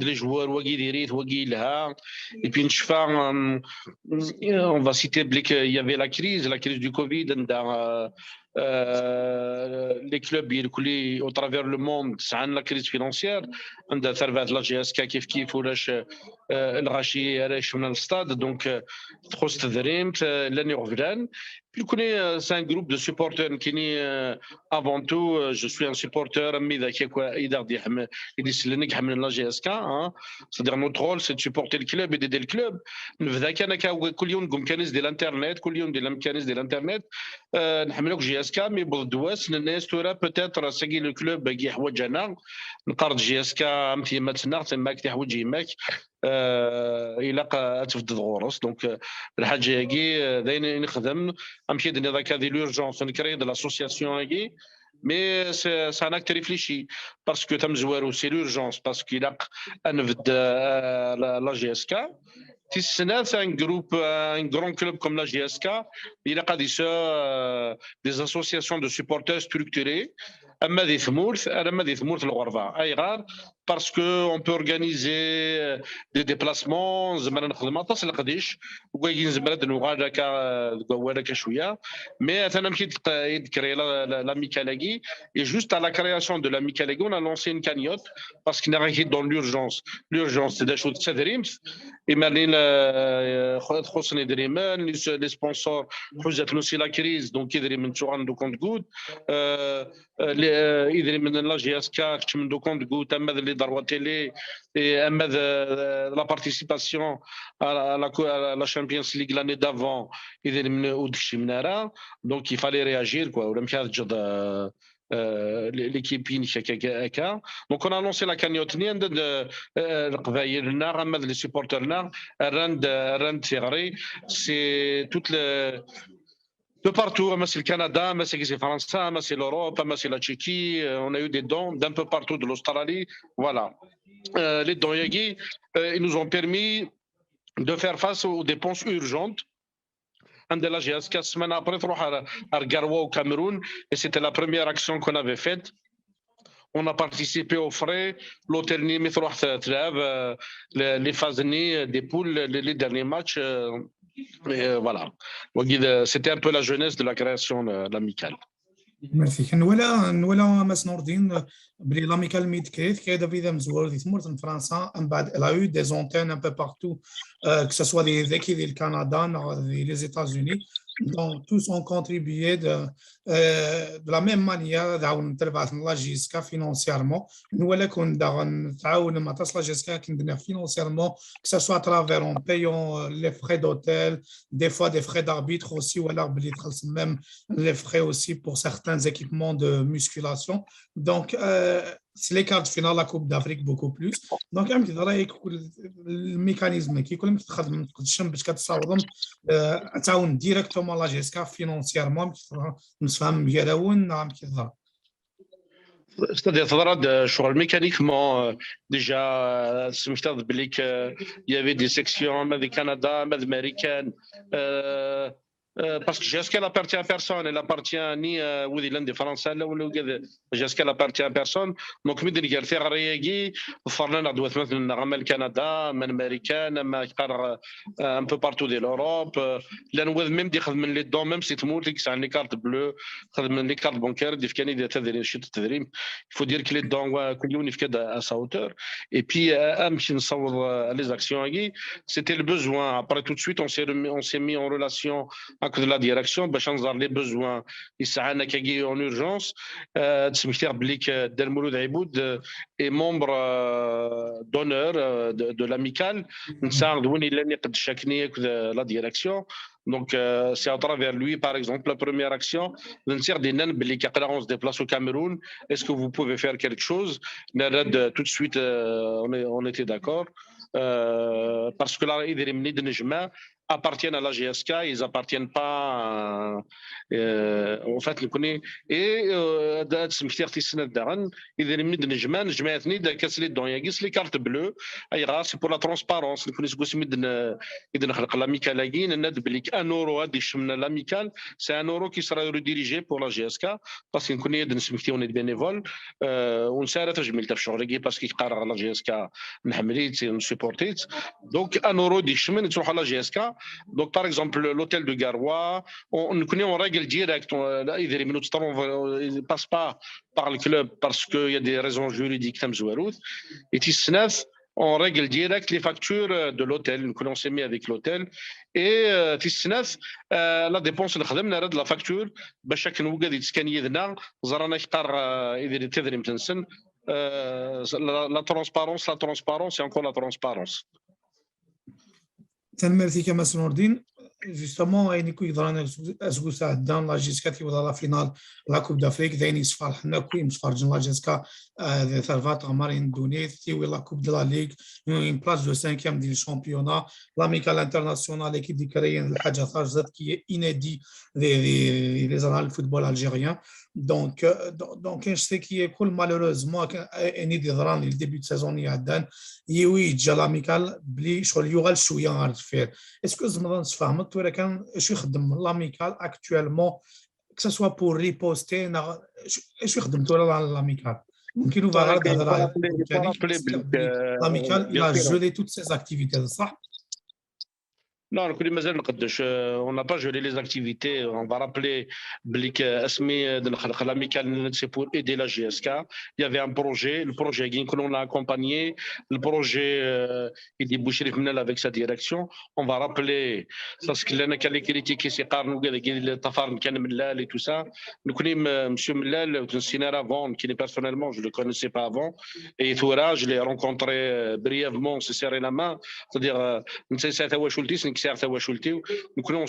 les joueurs, et puis on va citer qu'il y avait la crise du Covid dans les clubs au travers le monde, c'est la crise financière. On a servi la GSK كيف ولاش الغاشي رايش من الستاد دونك تخص تدريم لاني غفلان. Puis c'est un groupe de supporters qui avant tout je suis un supporter mais la GSK, c'est-à-dire notre rôle c'est de supporter le club et d'aider le club. كل يوم مكانيز ديال الانترنت كل يوم ديال المكانيز ديال الانترنت نحملوك جي اس كا مي بالدواس الناس تورا بوتيتر ساكي لو كلوب باقي حوايج انا نقرض جي اس كا امتي ما تسناغ تماك تي حوايج يماك الى تفدد غورس دونك الحاجه هاكي داين نخدم امشي دني ذاك هذه لورجونس نكري د لاسوسياسيون هاكي مي سي ان اكت ريفليشي باسكو تم زوارو سي لورجونس باسكو الى نفد لا جي اس كا c'est un groupe, un grand club comme la GSK. Il a des associations de supporters structurées. Parce qu'on peut organiser des déplacements, mais et juste à la création de l'amicale, on a lancé une cagnotte parce qu'il n'y a rien dans l'urgence. L'urgence, c'est des choses de خصني دريمان لي سبونسور حجت نسي لا كريز دونك يدري من شو عنده كونت غود يدري من لا جي اس كا من دو كونت غود اما اللي ضروا تيلي اما لا بارتيسيباسيون على لا شامبيونز ليغ لاني دافون يدري من ودشي من راه دونك يفالي رياجير كوا ولا مشى جد l'équipe هكا. Donc on a lancé la cagnotte القبايل اما les supporters رند تيغري c'est toute le de partout, c'est le Canada, c'est France, c'est l'Europe, c'est la Tchéquie, on a eu des dons d'un peu partout de l'Australie, voilà. Les dons ils nous ont permis de faire face aux dépenses urgentes عند لا جي اس كا السمانه ابري تروح Garwa au Cameroun et c'était la première action qu'on avait faite. On a participé aux frais. L'hôtel Nimet les phases des poules, les derniers matchs. Et voilà. C'était un peu la jeunesse de la création de l'amicale. ميرسي. نولا ماس نور الدين بلي لاميكال ميد كريت كايدا فيدا مزوار دي تمورت فرنسا من بعد لا يو دي زونتين ان بو بارتو que ce soit des équipes du Canada, des États-Unis. Donc, tous ont contribué de la même manière دعاون تبعت لا جيسكا financièrement. Nous اللي كنا نتعاون مع لا جيسكا كندير financièrement que ce soit à travers en payant les frais d'hôtel, des fois des frais d'arbitre aussi, ou alors même les frais aussi pour certains équipements de musculation. Donc, c'est les quarts de finale, la Coupe d'Afrique beaucoup plus. Donc, le mécanisme qui est directement la GSK financièrement, c'est-à-dire que mécaniquement, déjà, il y avait des sections du Canada, américaines. Parce que GSK appartient à personne, elle appartient ni à l'un des Français, GSK appartient à personne. Donc, nous devons faire réagir, faire le Canada, l'Américain, un peu partout de l'Europe. Là, nous devons même dire que les dons, même si tout le monde a les cartes bleues, les cartes bancaires, il faut dire que les dons, à sa hauteur. Et puis, les actions, c'était le besoin. Après, tout de suite, on s'est mis en relation avec de la direction باش نظهر les besoins يسعانا كي en urgence. تسميتير بليك Delmouloud Aiboud est membre d'honneur de l'amicale نساعدوني لاني قد شاكني la direction. Donc, c'est à travers lui, par exemple, la première action. On se déplace au Cameroun. Est-ce que vous pouvez faire quelque chose? Tout de suite, on était d'accord. Parce que là, appartiennent à la GSK, ils n'appartiennent pas en fait, les cartes bleues, c'est pour la transparence. L'amical, c'est €1 qui sera redirigé pour la GSK parce qu'on est bénévole. On s'est parce qu'il y a la GSK, donc €1 à la GSK. Donc, par exemple, l'hôtel de Garwa, on connaît en règle directe. Il ne passe pas par le club parce qu'il y a des raisons juridiques. Et en règle directe les factures de l'hôtel. On s'est mis avec l'hôtel. Et la dépense de la facture, chaque la transparence et encore la transparence. تنمرتي كما سنوردين جوستومون يعني كوي ضرانا اسكو ساعدان لا جيسكا كي ولا لا فينال لا كوب دافريك دايني صفار حنا كوي متفرجين لا جيسكا ثرفات غمارين دونيت تي ولا كوب دو لا ليغ اون بلاص دو 5 ديال الشامبيونا لاميكال انترناسيونال ايكيب دي كريان الحاجه خرجت كي انيدي لي زرال الفوتبول الجيريان دونك كاين شتي كي يكون مالوروزمون اني دي ضران الديبي دو سيزون يعدان يوي جا لاميكال بلي شغل يوغال شويه غير فير اسكو زعما نتفاهموا ولا كان اش يخدم لاميكال اكطوالمون que ce soit pour riposter اش يخدم ولا لاميكال ممكن نوفا غير لاميكال il a gelé toutes ses activités صح. Non, on n'a pas gelé les activités. On va rappeler c'est pour aider la GSK. Il y avait un projet, le projet qu'on a accompagné, le projet il débouché avec sa direction. On va rappeler parce que l'année qu'elle critiqué c'est et tout ça. Nous connaissons monsieur Mellal avant, qui n'est personnellement, je le connaissais pas avant. Et Toura, je l'ai rencontré brièvement, on s'est serré la main. C'est-à-dire, nous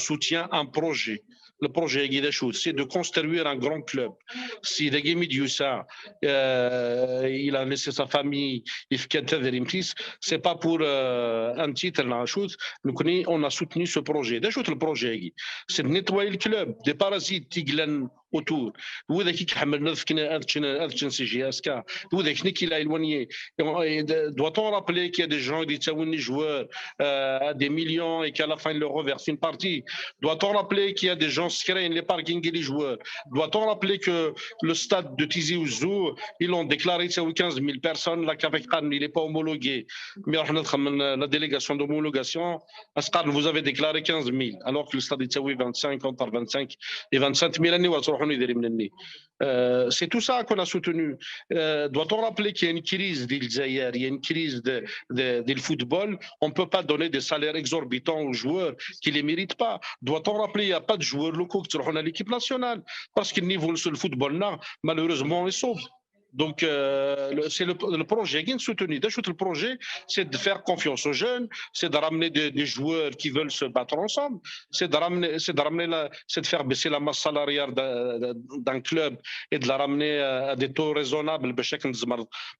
soutient un projet. Le projet c'est de construire un grand club. Si il a laissé sa famille, c'est pas pour un titre. On a soutenu ce projet. Le projet, c'est de nettoyer le club des parasites autour. وذاك كيحملنا في سي جي اس كا وذاك شنو كي لا éloigné. Doit-on rappeler qu'il y a des gens qui ont des joueurs à des millions et qu'à la fin ils leur reversent une partie? Doit-on rappeler qu'il y a des gens qui craignent les parkings et les joueurs? Doit-on rappeler que le stade de Tizi Ouzou, ils l'ont déclaré 15 000 personnes, la Kafek il n'est pas homologué. Mais la délégation d'homologation, vous avez déclaré 15 000, alors que le stade est 25 entre 25 et 27 000 années. C'est tout ça qu'on a soutenu. Doit-on rappeler qu'il y a une crise d'Ilzaïr, il y a une crise du football? On ne peut pas donner des salaires exorbitants aux joueurs qui ne les méritent pas. Doit-on rappeler qu'il n'y a pas de joueurs locaux qui seront à l'équipe nationale? Parce que le niveau du football, là, malheureusement, est sauve. Donc, c'est le projet qui est soutenu. Le projet, c'est de faire confiance aux jeunes, c'est de ramener des joueurs qui veulent se battre ensemble, c'est de faire baisser la masse salariale d'un club et de la ramener à des taux raisonnables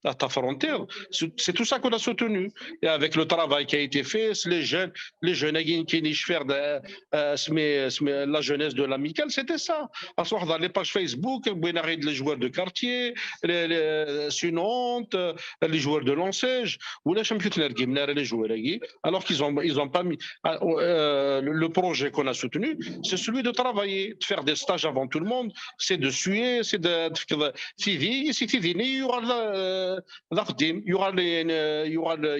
à ta frontière. C'est tout ça qu'on a soutenu. Et avec le travail qui a été fait, les jeunes qui nichent faire la jeunesse de l'amicale, c'était ça. Dans les pages Facebook, les joueurs de quartier, c'est une honte, les joueurs de Lansège, ou les joueurs, alors qu'ils n'ont pas mis. Le projet qu'on a soutenu, c'est celui de travailler, de faire des stages avant tout le monde, c'est de suer, c'est de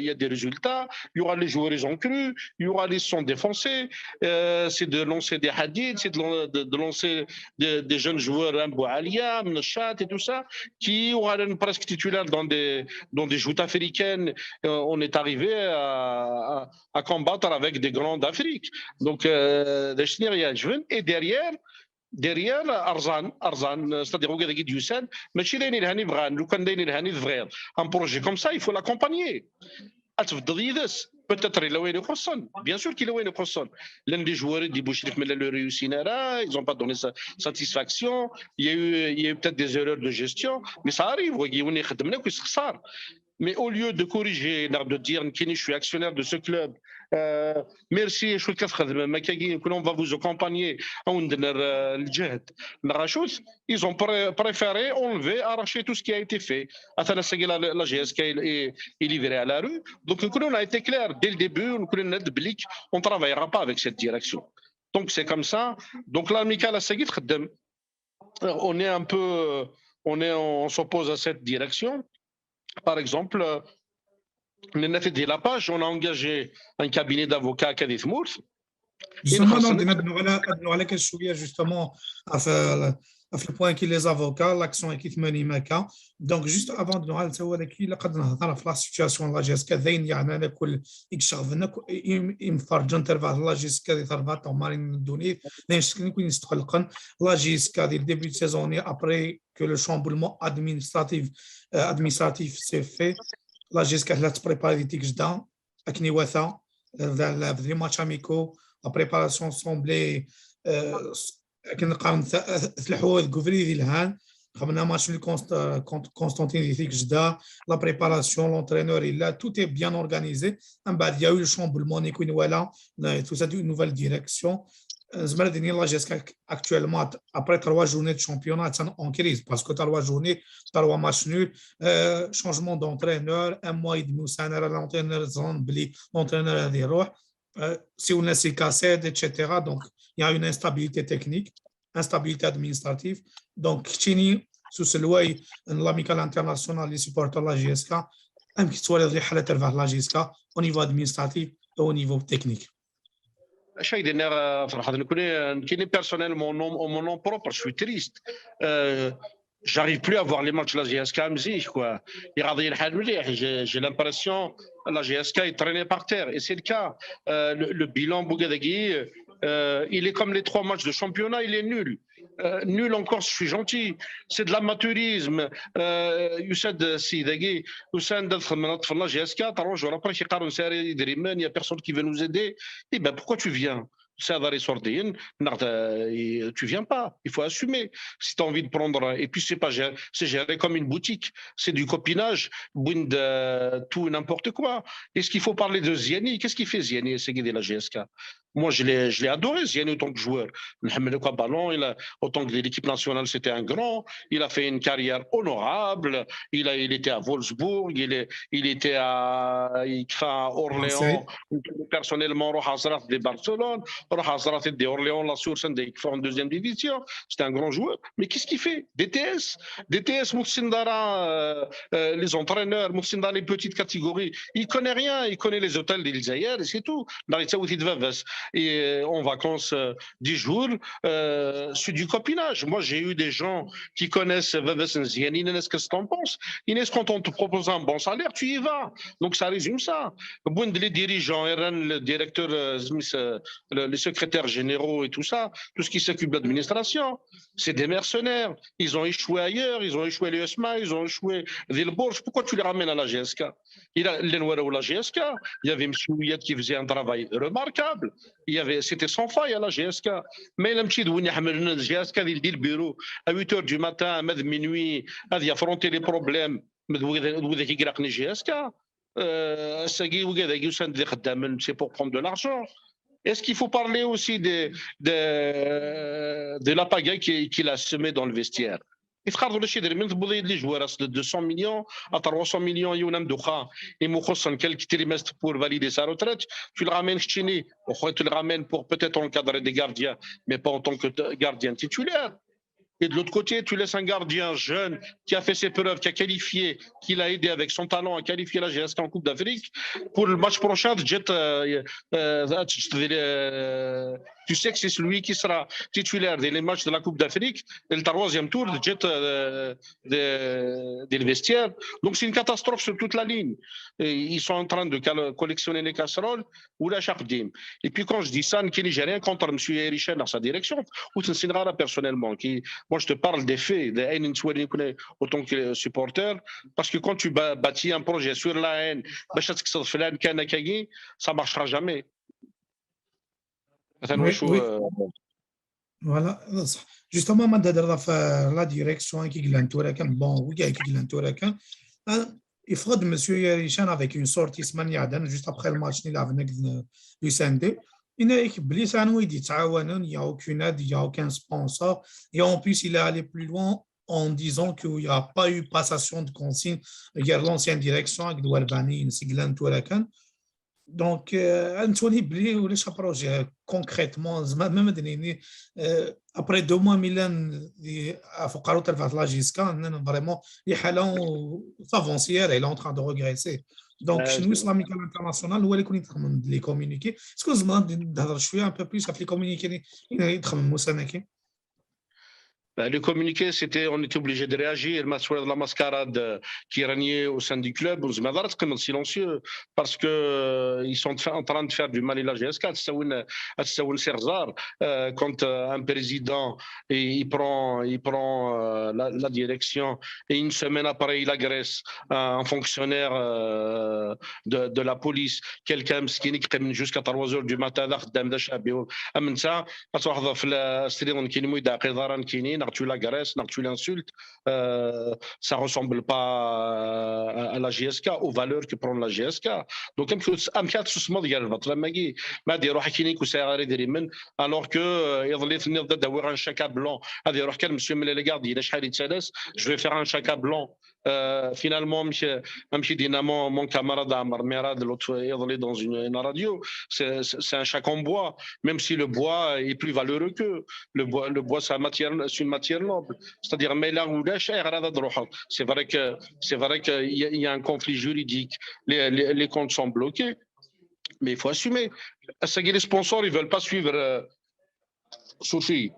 il y a des résultats, il y aura les joueurs, ils ont cru, il y aura les sons défoncés, c'est de lancer des hadiths, c'est de lancer des jeunes joueurs, Mboualia, Mnachat et tout ça, qui aura presque titulaire dans des joutes africaines. On est arrivé à combattre avec des grands d'Afrique. Donc, et derrière Arzan, c'est-à-dire Ouagadougou Youssef, mais chez les Nilhani Vran, le candidat Nilhani Vran, un projet comme ça, il faut l'accompagner. Peut-être qu'il a eu bien sûr qu'il a eu l'un des joueurs dit Bouchrik mais le réussira, ils n'ont pas donné satisfaction, il y a eu peut-être des erreurs de gestion, mais ça arrive, mais au lieu de corriger, de dire que je suis actionnaire de ce club, merci, on va vous accompagner, ils ont préféré enlever, arracher tout ce qui a été fait. La GSK est livrée à la rue. Donc, on a été clair dès le début, on ne travaillera pas avec cette direction. Donc, c'est comme ça. Donc, l'amical on s'oppose à cette direction. Par exemple, la page, on a engagé un cabinet d'avocats à Kadith Mours. Justement, justement, à le point qui les avocats, l'action qui menée Maka. Donc, juste avant de nous aller, la situation de la GSK, il y a un كل يكشغفنا يمفرجن ترفع la GSK دي ترفع تمارين الدنيا نشكل نكون يستقلقن la GSK دي début de saison après que le chamboulement administratif s'est fait la GSK là se prépare des tics dedans à Kniwatha les matchs amicaux la préparation semblait كنلقاو ثلاث الحوايج كوفري ديال الهان خمنا ماتش كونستانتين ديك جدا لا بريباراسيون لونترينور الا tout est bien organisé من بعد il y a eu le chamboulement يكون ولا tout ça une nouvelle direction زعما ديال لا جيسك actuellement après 3 journées de championnat en crise parce que 3 journées 3 matchs nuls changement d'entraîneur un mois et demi سنه l'entraîneur زون بلي l'entraîneur هذا يروح si on a ces cassettes, etc. Donc, il y a une instabilité technique, instabilité administrative. Donc, Chini, sous ce loi, l'amicale internationale, les supporters de la GSK, un petit soir, les halats vers la GSK au niveau administratif et au niveau technique. Personnellement, mon nom propre, je suis triste. J'arrive plus à voir les matchs de la GSK quoi. J'ai l'impression que la GSK est traînée par terre. Et c'est le cas. Le bilan Bougadagui, il est comme les 3 matchs de championnat, il est nul. Nul encore, je suis gentil. C'est de l'amateurisme. Youssad Sidagui, Youssad la GSK, il n'y a personne qui veut nous aider. Et ben pourquoi tu viens? Tu viens pas, il faut assumer. Si tu as envie de prendre, et puis c'est géré comme une boutique, c'est du copinage, tout n'importe quoi. Est-ce qu'il faut parler de Ziani? Qu'est-ce qu'il fait Ziani, c'est de la GSK? Moi, je l'ai adoré, Ziani, autant que joueur. Mohamed Ouad Ballon, autant que l'équipe nationale, c'était un grand. Il a fait une carrière honorable. Il était à Wolfsburg, il était à Orléans. Marseille. Personnellement, Roja Hazrat de Barcelone, Roja Hazrat de Orléans, la source en deuxième division. C'était un grand joueur. Mais qu'est-ce qu'il fait? DTS, Moussindara, les entraîneurs, Moussindara, les petites catégories. Il connaît rien. Il connaît les hôtels d'Elzaïr et c'est tout. Et en vacances 10 jours, c'est du copinage. Moi, j'ai eu des gens qui connaissent Vavas Nziani, qu'est-ce que tu en penses? Inès, quand on te propose un bon salaire, tu y vas. Donc, ça résume ça. Les dirigeants, le directeur, les secrétaires généraux et tout ça, tout ce qui s'occupe de l'administration, c'est des mercenaires. Ils ont échoué ailleurs, ils ont échoué à l'USMA, ils ont échoué à Vilbourg. Pourquoi tu les ramènes à la GSK? Il a l'Enwara ou la GSK. Il y avait M. Ouiyad qui faisait un travail remarquable. C'était sans faille à la GSK. Mais le petit Douini Hamel, la GSK, il dit le bureau à 8 h du matin, à minuit, à affronter les problèmes. C'est pour prendre de l'argent. Est-ce qu'il faut parler aussi de la pagaille qu'il a semée dans le vestiaire? يتخرجوا لشي دير من تبوضي لي جوار 200 مليون à 300 millions يونام دوخا يمخصن quelques trimestres pour valider sa retraite, tu le ramènes chez nous, tu le ramènes pour peut-être encadrer des gardiens mais pas en tant que gardien titulaire. Et de l'autre côté, tu laisses un gardien jeune qui a fait ses preuves, qui a qualifié, qui l'a aidé avec son talent à qualifier la GSK en Coupe d'Afrique. Pour le match prochain, tu sais que c'est celui qui sera titulaire des matchs de la Coupe d'Afrique et le troisième tour des vestiaires. Donc c'est une catastrophe sur toute la ligne. Et ils sont en train de collectionner les casseroles ou la chardim. Et puis quand je dis ça, j'ai rien contre M. Erichen dans sa direction, ou personnellement, moi, je te parle des faits, autant que supporter, parce que quand tu bâtis un projet sur la haine, ça ne marchera jamais. Oui, oui. Voilà. Justement, ما دادر في لا ديريكسيون كي قلنتو كان بون وكاع كي قلنتو كان يفقد مسيو يريشان avec une sortie سمانيا juste après le match il avec du SND. Il y a il n'y a aucune aide, il n'y a aucun sponsor. Et en plus, il est allé plus loin en disant qu'il n'y a pas eu passation de consigne vers l'ancienne direction avec Doualbani, Siglan Tourakan. Donc, Antoine Bli, ou les projets concrètement, même après 2 mois, Milan a fait la GSK, vraiment, il est en train de regresser. Donc, chez nous, l'Amicale internationale, où elle est les communiquer. Est-ce que vous demandez un peu plus à les communiquer? Le communiqué, on était obligé de réagir. La mascarade qui régnait au sein du club, on silencieux parce qu'ils sont en train de faire du mal à la GSK. Quand un président il prend la direction et une semaine après, il agresse un fonctionnaire de la police, quelqu'un qui est jusqu'à 3 h du matin, tu l'agresses, tu l'insultes, ça ne ressemble pas à la GSK, aux valeurs que prend la GSK. Donc, alors que d'avoir un chaka blanc, je vais faire un chaka blanc. Finalement, mon camarade Amar Merad, l'autre est dans une radio, c'est un chak en bois, même si le bois est plus valeureux que le bois, c'est une matière noble. C'est-à-dire, c'est vrai qu'il y a un conflit juridique, les comptes sont bloqués, mais il faut assumer. Les sponsors, ils ne veulent pas suivre Sophie.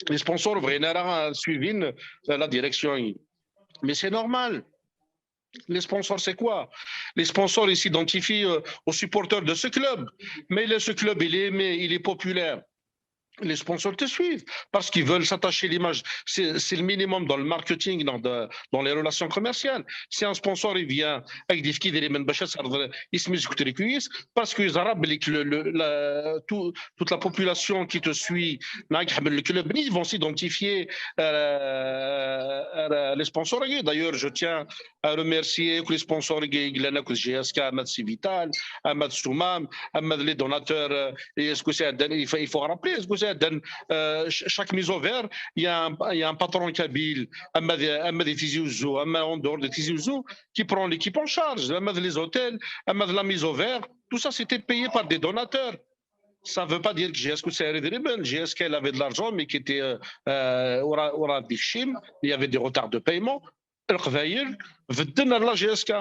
Les sponsors veulent suivre la direction. Mais c'est normal. Les sponsors, c'est quoi? Les sponsors, ils s'identifient aux supporters de ce club. Mais ce club, il est aimé, il est populaire. les sponsors te suivent parce qu'ils veulent s'attacher l'image. C'est le minimum dans le marketing, dans les relations commerciales. Si un sponsor il vient avec des filles, parce qu'ils arabes, toute la population qui te suit, le club, ils vont s'identifier les sponsors. D'ailleurs, je tiens à remercier les sponsors, GSK, Ahmad Civital, Ahmad Soumam, Ahmad les donateurs. Il faut rappeler, est-ce que chaque mise au vert, il y a un patron kabyle, en dehors de Tizi Ouzou, qui prend l'équipe en charge, les hôtels, la mise au vert, tout ça c'était payé par des donateurs. Ça ne veut pas dire que GSK avait de l'argent, mais qui était il y avait des retards de paiement. La GSK.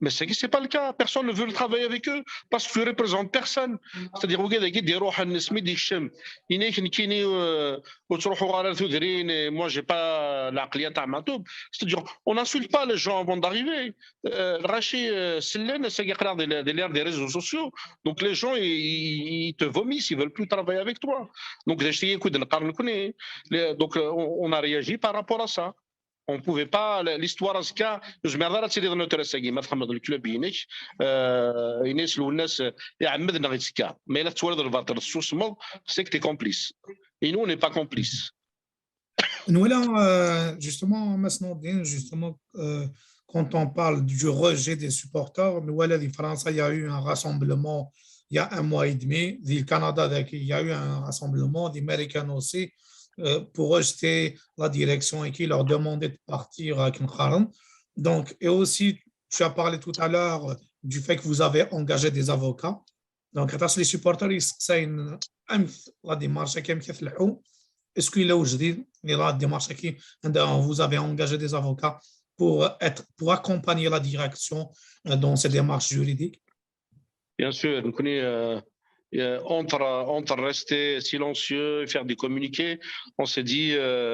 Mais ce n'est pas le cas. Personne ne veut travailler avec eux parce qu'ils ne représentent personne. C'est-à-dire, moi, je n'ai pas la c'est-à-dire, on n'insulte pas les gens avant d'arriver. C'est l'ère des réseaux sociaux. Donc, les gens, ils te vomissent, ils ne veulent plus travailler avec toi. Donc, on a réagi par rapport à ça. On ne pouvait pas l'histoire à ce cas je me regarde c'est dans notre série ما تحمد الكلوب ينيش ينيش والناس يعمدنا غير سكا mais là tu vois dans le sous-smog c'est que tu es complice et nous on n'est pas complices. Nous là, justement, Masnoudine, justement, quand on parle du rejet des supporters, nous voilà, en France, il y a eu un rassemblement il y a un mois et demi. Du Canada, il y a eu un rassemblement, des Américains aussi, pour rejeter la direction et qui leur demandait de partir à Kinkaran. Donc, et aussi, tu as parlé tout à l'heure du fait que vous avez engagé des avocats. Donc, les supporters, c'est une la démarche qui est est-ce qu'il est aujourd'hui, la démarche qui vous avez engagé des avocats pour accompagner la direction dans ces démarches juridiques? Bien sûr, entre rester silencieux et faire des communiqués, on s'est dit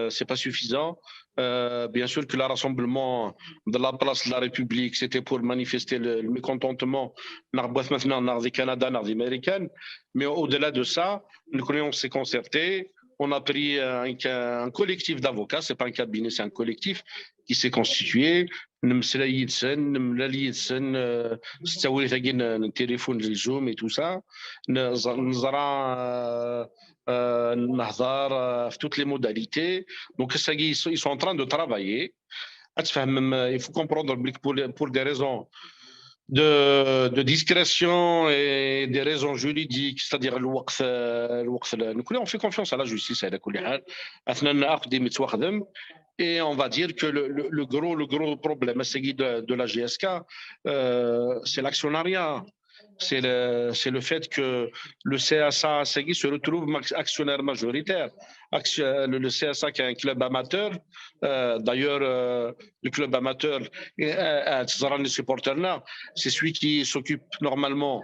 c'est pas suffisant. Bien sûr que le rassemblement de la place de la République, c'était pour manifester le mécontentement maintenant des Canada, des Américains. Mais au-delà de ça, on s'est concerté. On a pris un collectif d'avocats, c'est pas un cabinet, c'est un collectif qui s'est constitué. نمسلا يدسن نملا يدسن ستاولي ثاقين التليفون للزوم et tout ça نزرع نهضر في toutes les modalités donc ils sont en train de travailler il faut comprendre pour des raisons de discrétion et des raisons juridiques, c'est-à-dire on fait confiance à la justice et on va dire que le gros problème de la GSK, c'est l'actionnariat. C'est le fait que le CSA se retrouve actionnaire majoritaire. Le CSA qui est un club amateur, d'ailleurs, le club amateur, les supporters là, c'est celui qui s'occupe normalement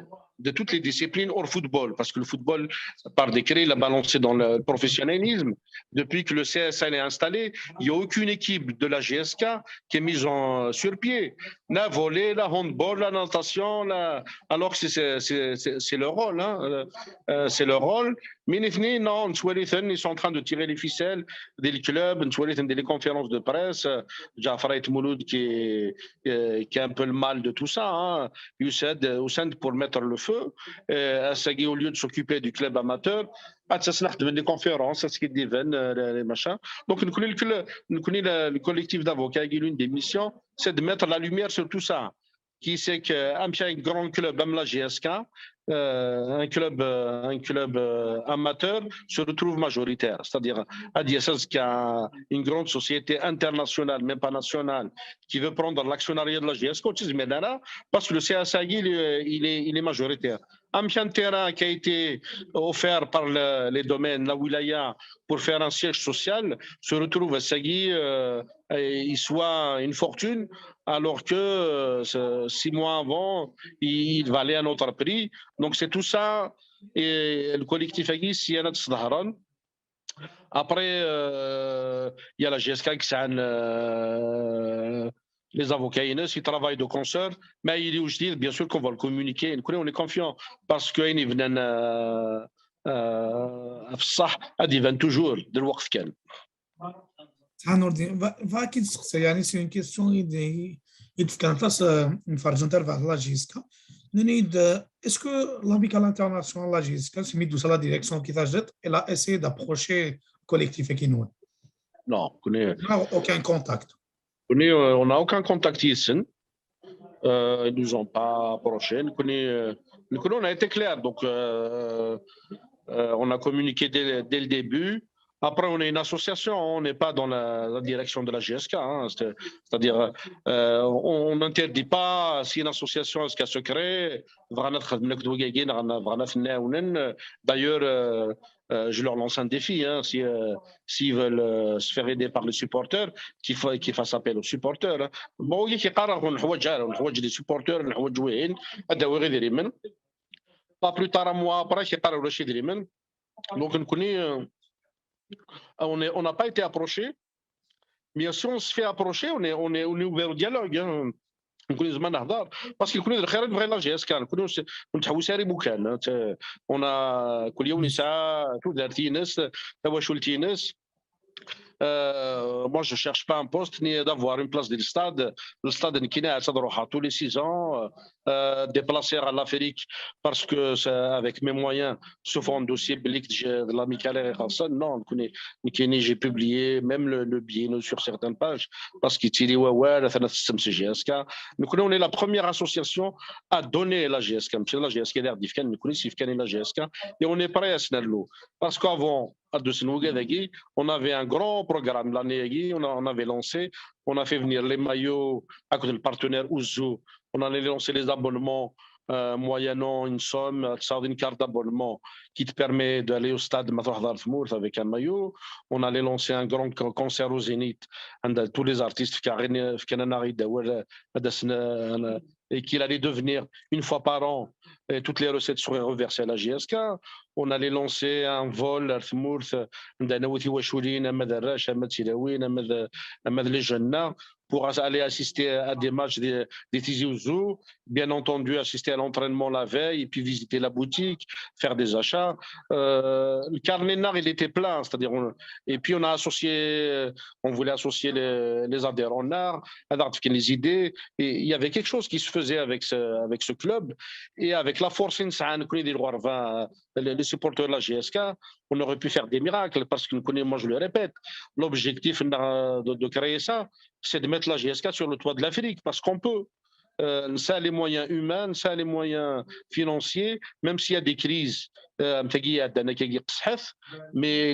de toutes les disciplines hors football, parce que le football, par décret, il a balancé dans le professionnalisme. Depuis que le CSA est installé, il n'y a aucune équipe de la GSK qui est mise sur pied. La volley, la handball, la natation, alors que c'est leur rôle. Hein. C'est leur rôle. Mais non, ils sont en train de tirer les ficelles des clubs, des conférences de presse. Jafra Mouloud qui est un peu le mal de tout ça. Hein. Youssed pour mettre le feu. Assagui, au lieu de s'occuper du club amateur, des conférences, les machins. Donc, nous connaissons le collectif d'avocats qui l'une des missions, c'est de mettre la lumière sur tout ça. Qui sait qu'un grand club comme la GSK, un club amateur se retrouve majoritaire. C'est-à-dire, Adiessas qui a une grande société internationale, même pas nationale, qui veut prendre l'actionnariat de la GSK, parce que le CSA, il est majoritaire. Un terrain qui a été offert par les domaines, la wilaya, pour faire un siège social, se retrouve à Sagui, il soit une fortune, alors que 6 mois avant, il valait un autre prix. Donc c'est tout ça, et le collectif Agui, si y en a de après, il y a la GSK qui s'en les avocats, ils travaillent de concert, mais il est aussi bien sûr qu'on va le communiquer. On est confiant parce que في الصح هذه يبان توجور الوقت كان. نور الدين فاكيد تسقسي يعني سي اون كيستيون كانت لاس نفرجوا نترفع لا جيسكا نريد اسكو لاميكال انترناسيونال لا جيسكا سميتو لا ديريكسيون كيفاش جات الا اسي دابروشي كوليكتيف كينون Non, aucun contact. On n'a aucun contact ici. Ils nous ont pas approché. On a été clair, donc on a communiqué dès le début. Après, on est une association, on n'est pas dans la direction de la GSK. Hein, c'est-à-dire, on n'interdit pas, si une association se crée, d'ailleurs, je leur lance un défi, hein, s'ils veulent se faire aider par les supporters, qu'ils fassent appel aux supporters. Bon, il y a des supporters, pas plus tard un mois après, donc on n'a pas été approché, mais si on se fait approcher, on est ouvert au dialogue. Hein. نكون زعما نهضر باسكو يكونوا الخير نبغي لا جي اس كان نكونوا نتحوس ساري بوكان انا كل يوم ساعه دارتي ناس تواشلتي ناس. Moi, je ne cherche pas un poste ni d'avoir une place dans le stade. Le stade est tous les 6 ans, déplacer à l'Afrique parce que avec mes moyens, se font un dossier de l'amicale et Hassan. Non, j'ai publié même le billet sur certaines pages parce qu'il dit on est la première association à donner la GSK. La GSK et on est prêt à se faire parce qu'avant, on avait un grand programme l'année, on avait lancé, on a fait venir les maillots à côté du partenaire Ouzou, on allait lancer les abonnements moyennant une somme, une carte d'abonnement qui te permet d'aller au stade avec un maillot. On allait lancer un grand concert au Zénith, tous les artistes et qu'il allait devenir une fois par an, et toutes les recettes seraient reversées à la GSK. On allait lancer un vol pour aller assister à des matchs des Tizi Ouzou, bien entendu assister à l'entraînement la veille, et puis visiter la boutique, faire des achats. Le carnet NAR, il était plein, c'est-à-dire et puis on a associé, on voulait associer les adhérents NAR, les idées, et il y avait quelque chose qui se faisait avec ce club, et avec la force les supporters de la GSK, on aurait pu faire des miracles, parce que moi je le répète, l'objectif de créer ça, c'est de mettre la GSK sur le toit de l'Afrique, parce qu'on peut. Ça a les moyens humains, ça a les moyens financiers, même s'il y a des crises, mais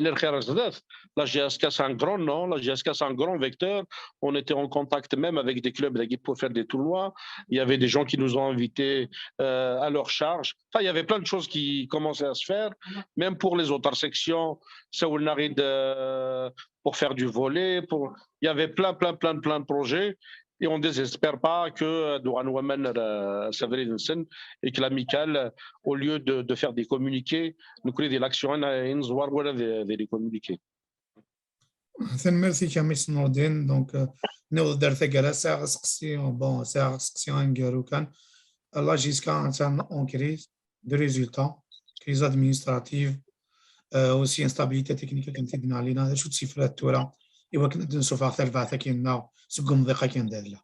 la GSK c'est un grand nom, la GSK c'est un grand vecteur. On était en contact même avec des clubs pour faire des tournois. Il y avait des gens qui nous ont invités à leur charge. Enfin, il y avait plein de choses qui commençaient à se faire, même pour les autres sections. Pour faire du volley, il y avait plein de projets. Et on ne désespère pas que Douran Waman et que l'amicale, au lieu de faire des communiqués, nous créons des actions des communiqués. Merci Kamis Nordin. Donc, nous avons là jusqu'à en crise de résultats, crise administrative, aussi instabilité technique كنت دنا علينا شو تصفرات التورا ايوا كنا نشوف ثلاثه كايننا سقم ضيقه كاين دايره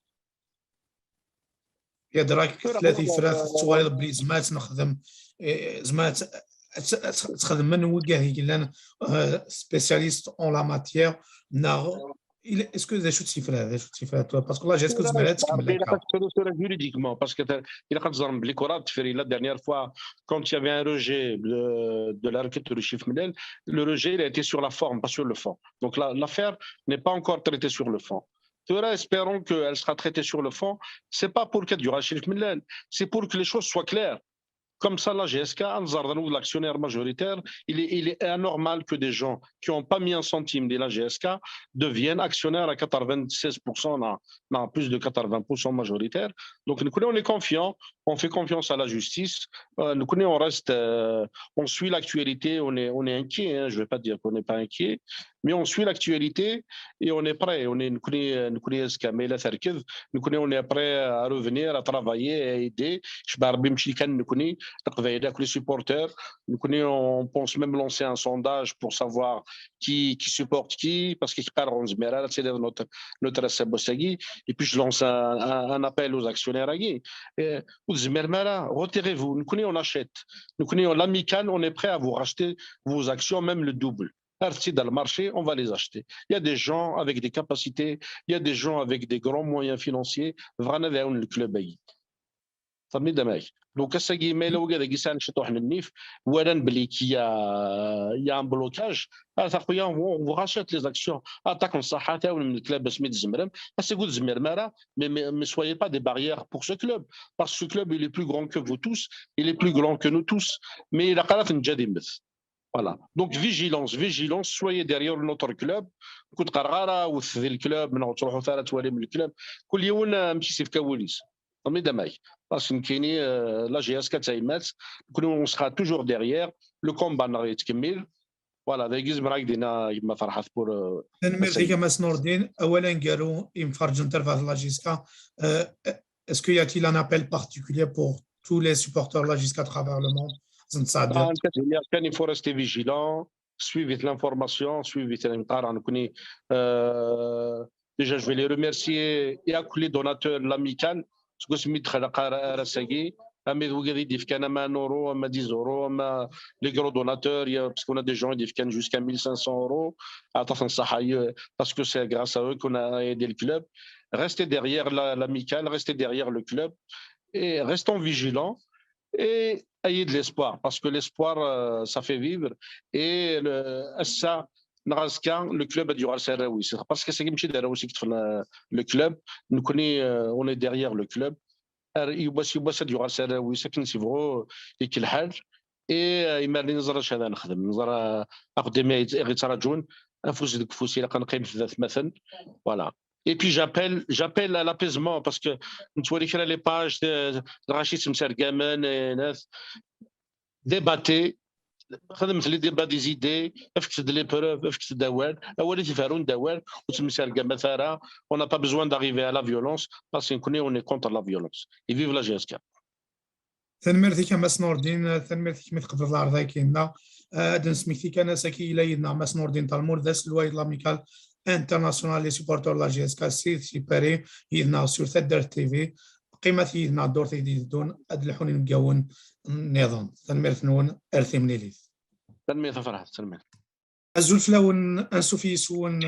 يا دراك ثلاثه فرات الصوالي بلي زمات نخدم زمات تخدم من وكاه كاين سبيسياليست اون لا ماتيير Est-ce que des choses différentes parce que là j'ai ce que juridiquement parce que la dernière fois quand il y avait un rejet de la requête de Chif Menel, le rejet il a été sur la forme pas sur le fond, donc l'affaire n'est pas encore traitée sur le fond. Espérons qu'elle sera traitée sur le fond. C'est pas pour le cas du Chif Menel, c'est pour que les choses soient claires. Comme ça, la GSK, l'actionnaire majoritaire, il est anormal que des gens qui n'ont pas mis un centime de la GSK deviennent actionnaires à 96%, plus de 80% majoritaire. Donc, nous, on est confiants, on fait confiance à la justice. Nous connaissons, on suit l'actualité, on est inquiet. Hein, je ne vais pas dire qu'on n'est pas inquiet, mais on suit l'actualité et on est prêt. On est prêt à revenir, à travailler, à aider. Les supporters, on pense même lancer un sondage pour savoir qui supporte qui, parce qu'il c'est notre Sabosagui. Et puis je lance un appel aux actionnaires. Retirez-vous. Nous connaissons, on achète. Nous connaissons l'amical, on est prêt à vous racheter vos actions, même le double. Dans le marché, on va les acheter. Il y a des gens avec des capacités, il y a des gens avec des grands moyens financiers. Vraiment, le club est. Donc, il y a un blocage. On vous rachète les actions. Mais ne soyez pas des barrières pour ce club. Parce que ce club, il est plus grand que vous tous. Il est plus grand que nous tous. Mais il a quand même une voilà. Donc, vigilance, soyez derrière notre club. كنت قرقرة وث الكلاب من تروحوا ثلاث توالي من الكلاب كل يوم نمشي في كواليس مي دماي باسكو كايني لا جي اس كتايمات on sera toujours derrière le combat نغي يتكمل فوالا دايز مراك دينا يما فرحات بور merci كماس نور الدين اولا قالوا يمفرجن ترفع لا جيسكا est-ce qu'il y a-t-il un appel particulier pour tous les supporters là jusqu'à travers le monde il faut rester vigilant, suivez l'information, suivez déjà je vais les remercier et à les donateurs l'amical parce que les gros donateurs parce qu'on a des gens qui viennent jusqu'à 1500 € parce que c'est grâce à eux qu'on a aidé le club. Restez derrière l'amical, restez derrière le club et restons vigilants et ayez de l'espoir, parce que l'espoir, ça fait vivre. Et ça, le club a du Rassaraoui. Parce que c'est comme si le club, nous connaissons, on est derrière le club. Il y a du Rassaraoui, c'est qu'un civro, et qu'il a. Et il m'a dit, نظرة هذا نخدم نظرة أقدمي يتراجعون أنفس الكفوسي لقد نقيم في ذات مثل voilà. Et puis j'appelle à l'apaisement parce que nous voyons les pages de Rachid Msergamen et débattez, خدمت les débats des idées, افكت les preuves, افكت دawal, أولي تفارون دawal, وتمسرجم مثلا, on n'a pas besoin d'arriver à la violence parce qu'on est contre la violence. Et vive la GSK. ثنمرتي كماس نور الدين ثنمرتي كما تقدر العرض كايننا دن سميتي كان ساكي الى يدنا ماس نور الدين تالمور داس الوايد لاميكال انترناسيونال لي سيبورتور لا جي اس كا سي باري يدنا سور تدر تي في قيمه يدنا دور تيدي دون ادلحوني نقاون النظام ثنمرت نون ارثي منيليث تنمية فرح تنمية الزول فلاون انسو في سون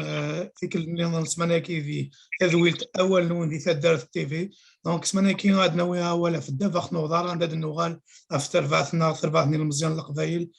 فيك النظام سماناكي في اذويلت اول نون في تدر تي في دونك سماناكي عندنا ويها ولا في الدفاق نوضار عندنا النغال افتر فاثنا ثرباتني المزيان القبايل